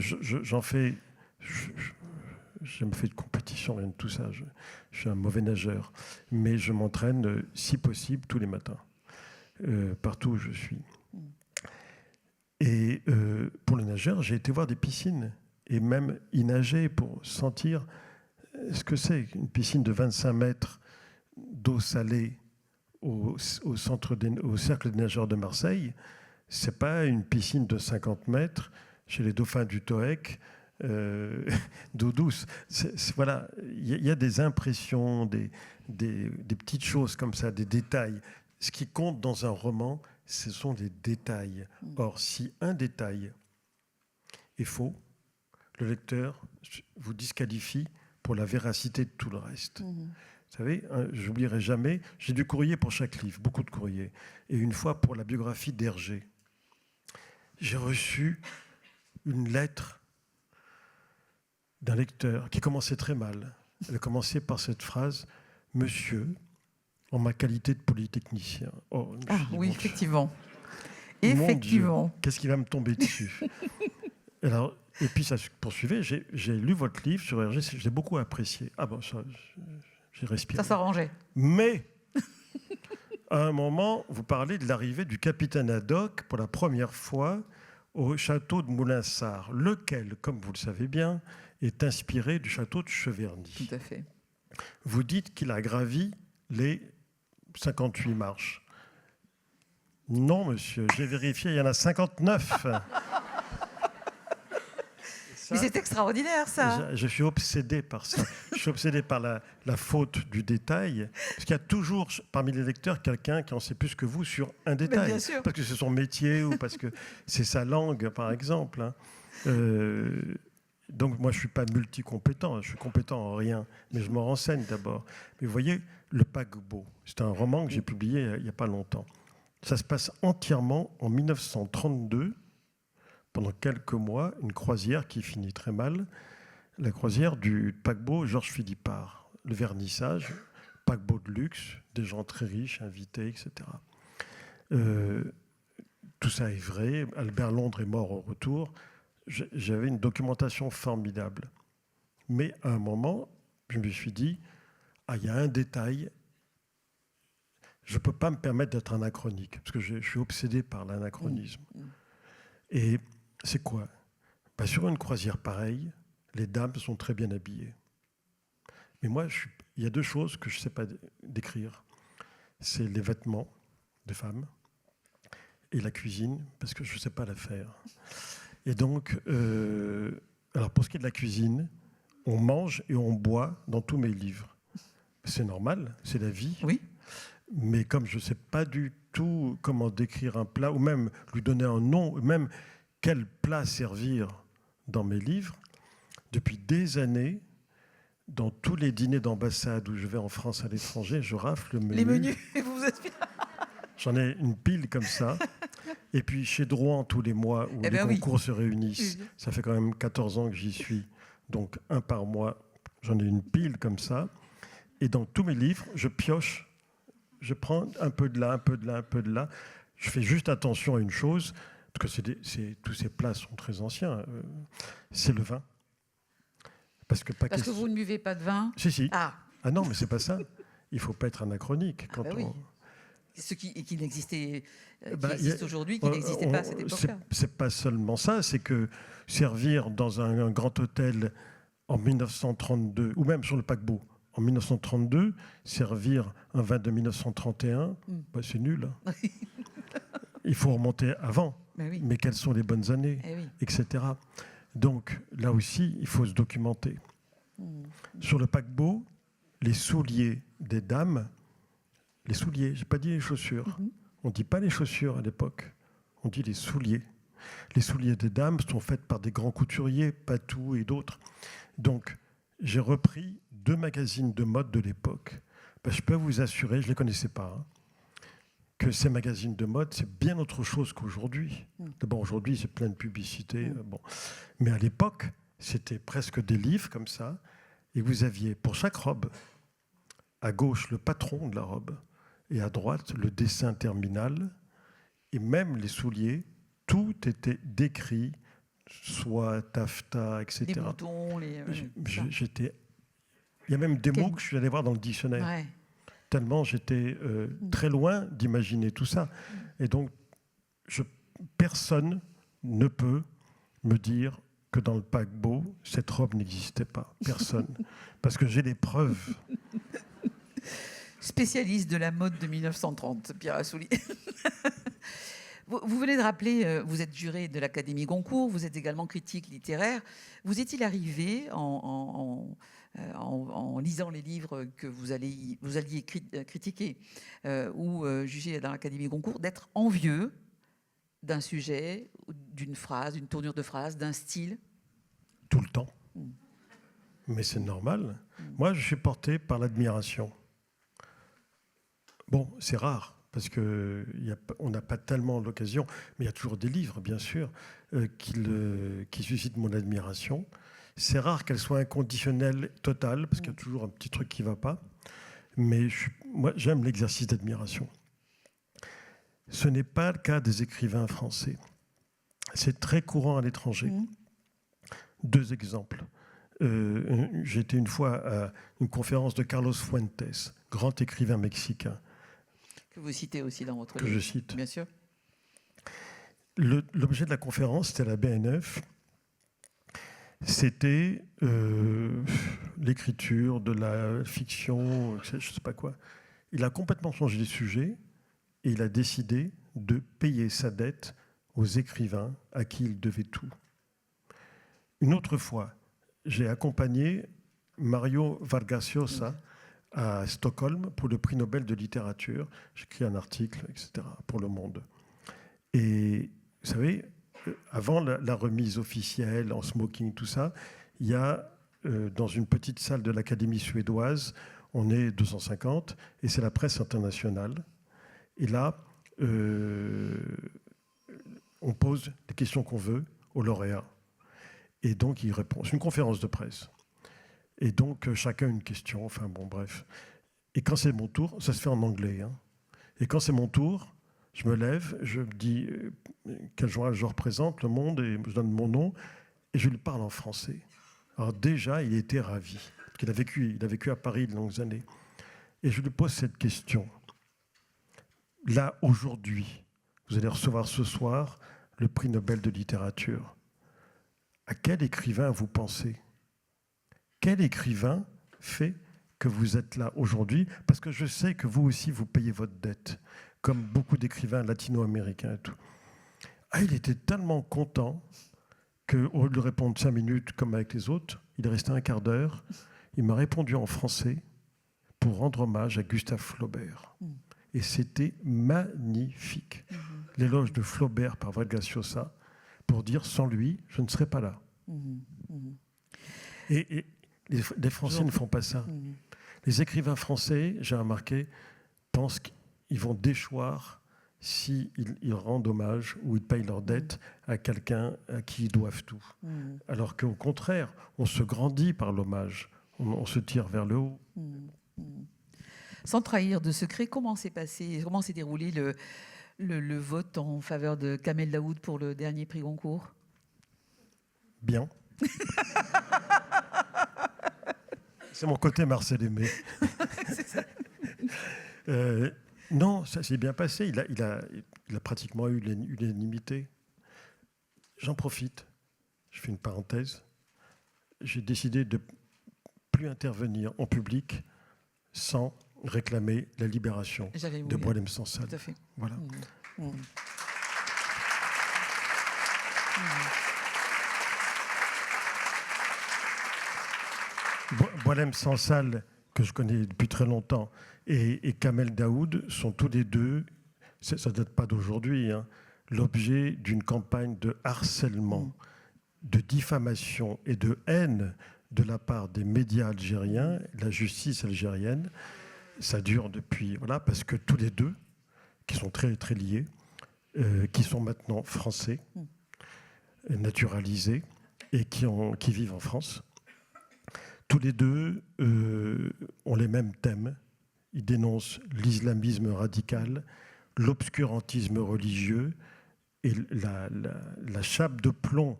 j'en fais... Je me fais de compétition, rien de tout ça. Je suis un mauvais nageur. Mais je m'entraîne, si possible, tous les matins, partout où je suis. Et pour le nageur, j'ai été voir des piscines et même y nager pour sentir ce que c'est. Une piscine de 25 mètres d'eau salée au cercle des nageurs de Marseille. Ce n'est pas une piscine de 50 mètres chez les dauphins du Toec, d'eau douce. Voilà, il y a des impressions, des petites choses comme ça, des détails. Ce qui compte dans un roman, ce sont les détails. Or, si un détail est faux, le lecteur vous disqualifie pour la véracité de tout le reste. Vous savez, j'oublierai jamais, j'ai du courrier pour chaque livre, beaucoup de courrier. Et une fois, pour la biographie d'Hergé, j'ai reçu une lettre d'un lecteur qui commençait très mal. Elle a commencé par cette phrase « Monsieur, en ma qualité de polytechnicien. Oh, Ah je dis, oui, mon Dieu, effectivement. mon Dieu, Effectivement. qu'est-ce qui va me tomber dessus? Alors, et puis ça se poursuivait. J'ai lu votre livre sur Hergé, j'ai beaucoup apprécié. Ah bon, ça, j'ai respiré. Ça s'arrangeait. Mais, à un moment, vous parlez de l'arrivée du capitaine Haddock pour la première fois au château de Moulinsart, lequel, comme vous le savez bien, est inspiré du château de Cheverny. Tout à fait. Vous dites qu'il a gravi les 58 marches. Non, monsieur, j'ai vérifié, il y en a 59. Mais c'est extraordinaire, ça. Je suis obsédé par ça. Je suis obsédé par la faute du détail. Parce qu'il y a toujours parmi les lecteurs quelqu'un qui en sait plus que vous sur un détail. bien sûr. Parce que c'est son métier ou parce que c'est sa langue, par exemple. Hein. Donc moi, je ne suis pas multicompétent. Je suis compétent en rien. Mais je me renseigne d'abord. Mais vous voyez, Le Paquebot, c'est un roman que j'ai publié il n'y a pas longtemps. Ça se passe entièrement en 1932. Pendant quelques mois, une croisière qui finit très mal, la croisière du paquebot Georges Philippard. Le vernissage, paquebot de luxe, des gens très riches, invités, etc. Tout ça est vrai. Albert Londres est mort au retour. J'avais une documentation formidable. Mais à un moment, je me suis dit, il y a un détail, je ne peux pas me permettre d'être anachronique, parce que je suis obsédé par l'anachronisme. Et c'est quoi? Sur une croisière pareille, les dames sont très bien habillées. Mais moi, il y a deux choses que je ne sais pas décrire. C'est les vêtements des femmes et la cuisine, parce que je ne sais pas la faire. Et donc, alors pour ce qui est de la cuisine, on mange et on boit dans tous mes livres. C'est normal, c'est la vie. Oui. Mais comme je ne sais pas du tout comment décrire un plat, ou même lui donner un nom, ou même quel plat servir dans mes livres, depuis des années, dans tous les dîners d'ambassade où je vais en France à l'étranger, je rafle le menu. Les menus, vous êtes bien. J'en ai une pile comme ça. Et puis chez Drouan, tous les mois où les concours se réunissent, ça fait quand même 14 ans que j'y suis, donc un par mois, j'en ai une pile comme ça. Et dans tous mes livres, je pioche, je prends un peu de là, un peu de là, un peu de là. Je fais juste attention à une chose, parce que tous ces plats sont très anciens, c'est le vin. Parce que vous ne buvez pas de vin? Si. Ah non, mais c'est pas ça. Il ne faut pas être anachronique. Oui. Ce qui n'existait, existe aujourd'hui, qui n'existait pas à cette époque-là. C'est pas seulement ça, c'est que servir dans un grand hôtel en 1932, ou même sur le paquebot, en 1932, servir un vin de 1931, c'est nul. Hein. Il faut remonter avant. Mais quelles sont les bonnes années, etc. Donc là aussi, il faut se documenter. Sur le paquebot, les souliers des dames, les souliers, je n'ai pas dit les chaussures. On ne dit pas les chaussures à l'époque, on dit les souliers. Les souliers des dames sont faits par des grands couturiers, Patou et d'autres. Donc j'ai repris 2 magazines de mode de l'époque. Je peux vous assurer, je ne les connaissais pas, hein, que ces magazines de mode, c'est bien autre chose qu'aujourd'hui. D'abord, aujourd'hui, c'est plein de publicités. Bon. Mais à l'époque, c'était presque des livres comme ça. Et vous aviez, pour chaque robe, à gauche, le patron de la robe, et à droite, le dessin terminal. Et même les souliers, tout était décrit, soie, taffetas, etc. Les boutons, il y a même des mots que je suis allé voir dans le dictionnaire. Ouais. Tellement j'étais très loin d'imaginer tout ça. Et donc, personne ne peut me dire que dans le paquebot, cette robe n'existait pas. Personne. Parce que j'ai des preuves. Spécialiste de la mode de 1930, Pierre Assouline. Vous venez de rappeler, vous êtes juré de l'Académie Goncourt, vous êtes également critique littéraire. Vous est-il arrivé, en lisant les livres que vous alliez critiquer ou juger dans l'Académie Goncourt, d'être envieux d'un sujet, d'une phrase, d'une tournure de phrase, d'un style? Tout le temps. Mais c'est normal. Moi, je suis porté par l'admiration. Bon, c'est rare, parce qu'on n'a pas tellement l'occasion, mais il y a toujours des livres, bien sûr, qui suscitent mon admiration. C'est rare qu'elle soit inconditionnelle, totale, parce qu'il y a toujours un petit truc qui ne va pas. mais moi, j'aime l'exercice d'admiration. Ce n'est pas le cas des écrivains français. C'est très courant à l'étranger. Deux exemples. J'ai été une fois à une conférence de Carlos Fuentes, grand écrivain mexicain. Que vous citez aussi dans votre livre. Que je cite. Bien sûr. L'objet de la conférence, c'était à la BNF. C'était l'écriture, de la fiction, je ne sais pas quoi. Il a complètement changé de sujet et il a décidé de payer sa dette aux écrivains à qui il devait tout. Une autre fois, j'ai accompagné Mario Vargas Llosa à Stockholm pour le prix Nobel de littérature. J'ai écrit un article, etc., pour Le Monde. Et vous savez, avant la remise officielle, en smoking, tout ça, il y a, dans une petite salle de l'Académie suédoise, on est 250, et c'est la presse internationale. Et là, on pose les questions qu'on veut aux lauréats. Et donc, ils répondent. C'est une conférence de presse. Et donc, chacun une question. Enfin, bon, bref. Et quand c'est mon tour, ça se fait en anglais. Hein. Et quand c'est mon tour, je me lève, je me dis quel journal je représente, Le Monde, et je donne mon nom, et je lui parle en français. Alors déjà, il était ravi. Parce qu'il a vécu à Paris de longues années. Et je lui pose cette question. Là, aujourd'hui, vous allez recevoir ce soir le prix Nobel de littérature. À quel écrivain vous pensez ? Quel écrivain fait que vous êtes là aujourd'hui ? Parce que je sais que vous aussi, vous payez votre dette, comme beaucoup d'écrivains latino-américains et tout. Ah, il était tellement content qu'au lieu de répondre 5 minutes comme avec les autres, il est resté un quart d'heure. Il m'a répondu en français pour rendre hommage à Gustave Flaubert. Et c'était magnifique. L'éloge de Flaubert par Vargas Llosa, pour dire, sans lui, je ne serais pas là. Et les Français ne font pas ça. Les écrivains français, j'ai remarqué, pensent qu'ils vont déchoir s'ils rendent hommage ou ils payent leur dette à quelqu'un à qui ils doivent tout. Alors qu'au contraire, on se grandit par l'hommage, on se tire vers le haut. Sans trahir de secret, comment s'est déroulé le vote en faveur de Kamel Daoud pour le dernier prix Goncourt ? Bien. C'est mon côté Marcel Aimé. Non, ça s'est bien passé. Il a pratiquement eu l'unanimité. J'en profite. Je fais une parenthèse. J'ai décidé de plus intervenir en public sans réclamer la libération de Boualem Sansal. Tout à fait. Voilà. Boualem Sansal, que je connais depuis très longtemps, et Kamel Daoud sont tous les deux, ça ne date pas d'aujourd'hui, hein, l'objet d'une campagne de harcèlement, de diffamation et de haine de la part des médias algériens, la justice algérienne. Ça dure depuis, voilà, parce que tous les deux, qui sont très, très liés, qui sont maintenant français, naturalisés, et qui vivent en France, tous les deux ont les mêmes thèmes. Ils dénoncent l'islamisme radical, l'obscurantisme religieux et la chape de plomb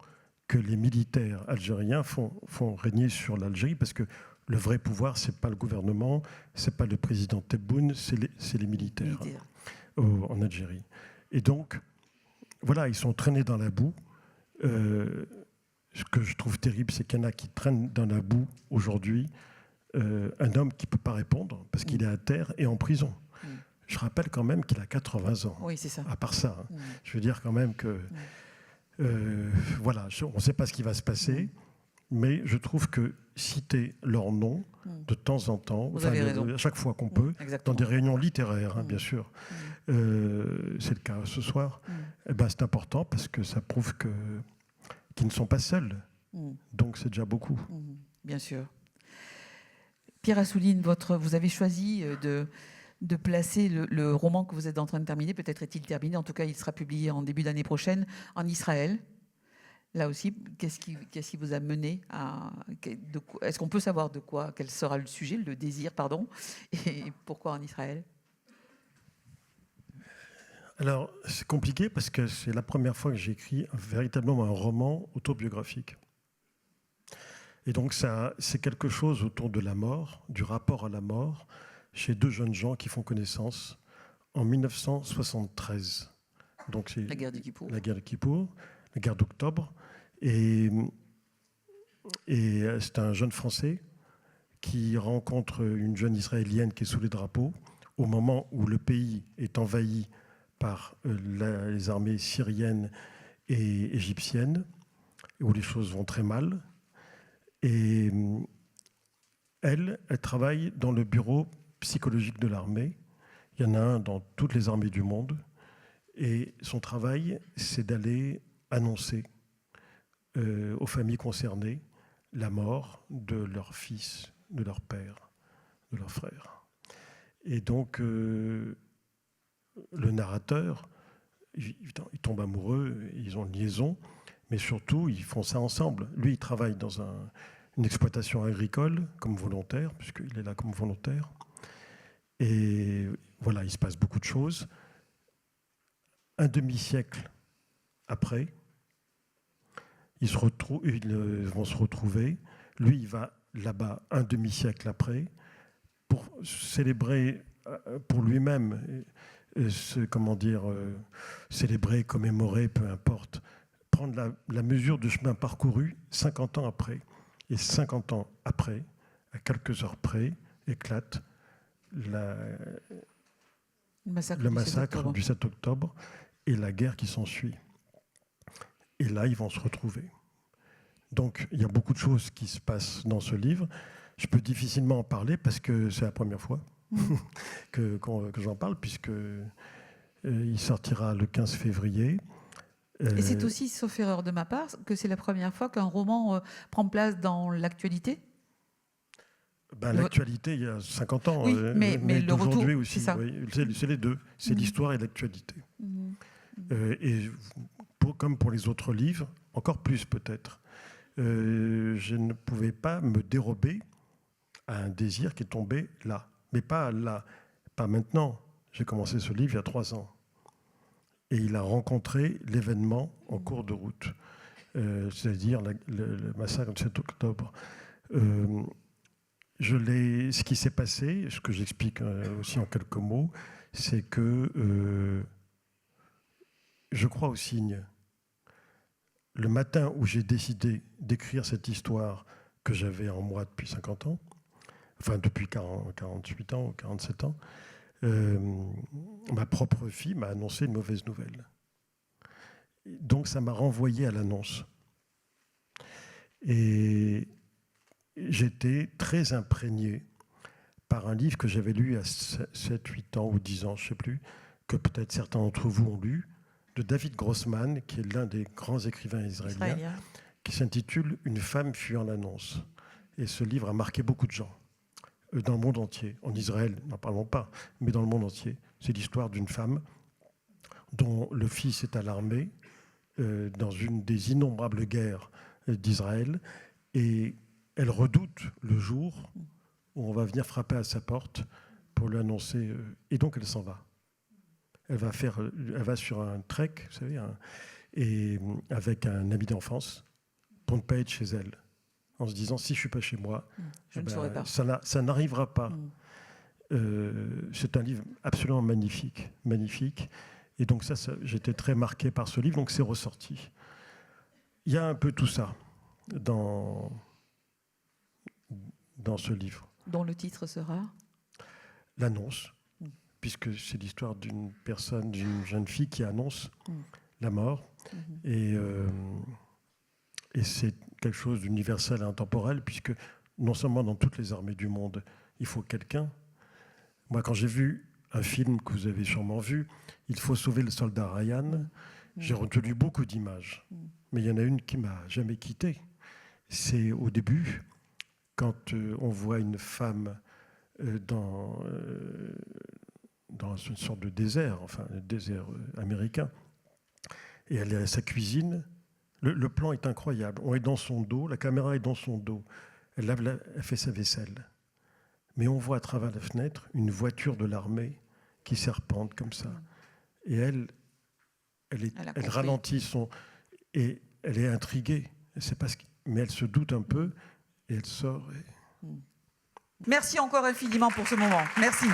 que les militaires algériens font régner sur l'Algérie, parce que le vrai pouvoir, ce n'est pas le gouvernement, ce n'est pas le président Tebboune, c'est les militaires en Algérie. Et donc, voilà, ils sont traînés dans la boue. Ce que je trouve terrible, c'est qu'il y en a qui traînent dans la boue aujourd'hui. Un homme qui ne peut pas répondre parce qu'il est à terre et en prison. Je rappelle quand même qu'il a 80 ans. Oui, c'est ça. À part ça, hein. Je veux dire quand même que... voilà, on ne sait pas ce qui va se passer, mais je trouve que citer leur nom de temps en temps, à chaque fois qu'on peut, dans des réunions littéraires, hein, bien sûr, c'est le cas ce soir, eh ben, c'est important parce que ça prouve qu'ils ne sont pas seuls. Donc c'est déjà beaucoup. Bien sûr. Pierre Assouline, vous avez choisi de placer le roman que vous êtes en train de terminer, peut-être est-il terminé, en tout cas il sera publié en début d'année prochaine, en Israël. Là aussi, qu'est-ce qui vous a mené à... Est-ce qu'on peut savoir de quoi, quel sera le sujet, le désir, pardon, et pourquoi en Israël? Alors, c'est compliqué parce que c'est la première fois que j'écris véritablement un roman autobiographique. Et donc, c'est quelque chose autour de la mort, du rapport à la mort, chez deux jeunes gens qui font connaissance en 1973. Donc, c'est La guerre du Kippour. La guerre de Kippour, la guerre d'octobre. Et c'est un jeune Français qui rencontre une jeune Israélienne qui est sous les drapeaux au moment où le pays est envahi par les armées syriennes et égyptiennes, où les choses vont très mal. Et elle travaille dans le bureau psychologique de l'armée. Il y en a un dans toutes les armées du monde. Et son travail, c'est d'aller annoncer aux familles concernées la mort de leur fils, de leur père, de leur frère. Et donc, le narrateur, il tombe amoureux, ils ont une liaison, mais surtout, ils font ça ensemble. Lui, il travaille dans une exploitation agricole comme volontaire, puisqu'il est là comme volontaire. Et voilà, il se passe beaucoup de choses. Un demi-siècle après, ils vont se retrouver. Lui, il va là-bas un demi-siècle après pour célébrer pour lui-même, célébrer, commémorer, peu importe, prendre la mesure du chemin parcouru 50 ans après. Et 50 ans après, à quelques heures près, éclate le massacre du 7 octobre et la guerre qui s'ensuit. Et là, ils vont se retrouver. Donc, il y a beaucoup de choses qui se passent dans ce livre. Je peux difficilement en parler parce que c'est la première fois que j'en parle, puisqu'il sortira le 15 février. Et c'est aussi, sauf erreur de ma part, que c'est la première fois qu'un roman prend place dans l'actualité. L'actualité, il y a 50 ans, oui, mais le retour, aussi. C'est ça. Oui, c'est les deux, c'est l'histoire et l'actualité. Et comme pour les autres livres, encore plus peut-être, je ne pouvais pas me dérober à un désir qui est tombé là. Mais pas là, pas maintenant. J'ai commencé ce livre il y a 3 ans. Et il a rencontré l'événement en cours de route, c'est-à-dire le massacre du 7 octobre. Ce qui s'est passé, ce que j'explique aussi en quelques mots, c'est que je crois aux signes. Le matin où j'ai décidé d'écrire cette histoire que j'avais en moi depuis 50 ans, enfin depuis 48 ans ou 47 ans, ma propre fille m'a annoncé une mauvaise nouvelle. Donc ça m'a renvoyé à l'annonce. Et j'étais très imprégné par un livre que j'avais lu à 7, 8 ans ou 10 ans, je ne sais plus, que peut-être certains d'entre vous ont lu, de David Grossman, qui est l'un des grands écrivains israéliens, qui s'intitule « Une femme fuyant l'annonce ». Et ce livre a marqué beaucoup de gens dans le monde entier. En Israël, n'en parlons pas, mais dans le monde entier. C'est l'histoire d'une femme dont le fils est à l'armée dans une des innombrables guerres d'Israël, et elle redoute le jour où on va venir frapper à sa porte pour lui annoncer. Et donc elle s'en va. Elle va sur un trek, vous savez, et avec un ami d'enfance, pour ne pas être chez elle, en se disant, si je ne suis pas chez moi, je ne saurais pas. Ça n'arrivera pas. C'est un livre absolument magnifique, magnifique. Et donc j'étais très marqué par ce livre, donc c'est ressorti. Il y a un peu tout ça dans ce livre. Dont le titre sera ? L'annonce, puisque c'est l'histoire d'une jeune fille qui annonce la mort. Et c'est quelque chose d'universel et intemporel, puisque non seulement dans toutes les armées du monde, il faut quelqu'un. Moi, quand j'ai vu un film que vous avez sûrement vu, « Il faut sauver le soldat Ryan », j'ai retenu beaucoup d'images. Mais il y en a une qui ne m'a jamais quitté. C'est au début, quand on voit une femme dans une sorte de désert, enfin, le désert américain, et elle est à sa cuisine, Le plan est incroyable. On est dans son dos, la caméra est dans son dos. Elle fait sa vaisselle. Mais on voit à travers la fenêtre une voiture de l'armée qui serpente comme ça. Et elle ralentit et elle est intriguée. Mais elle se doute un peu et elle sort. Merci encore infiniment pour ce moment. Merci.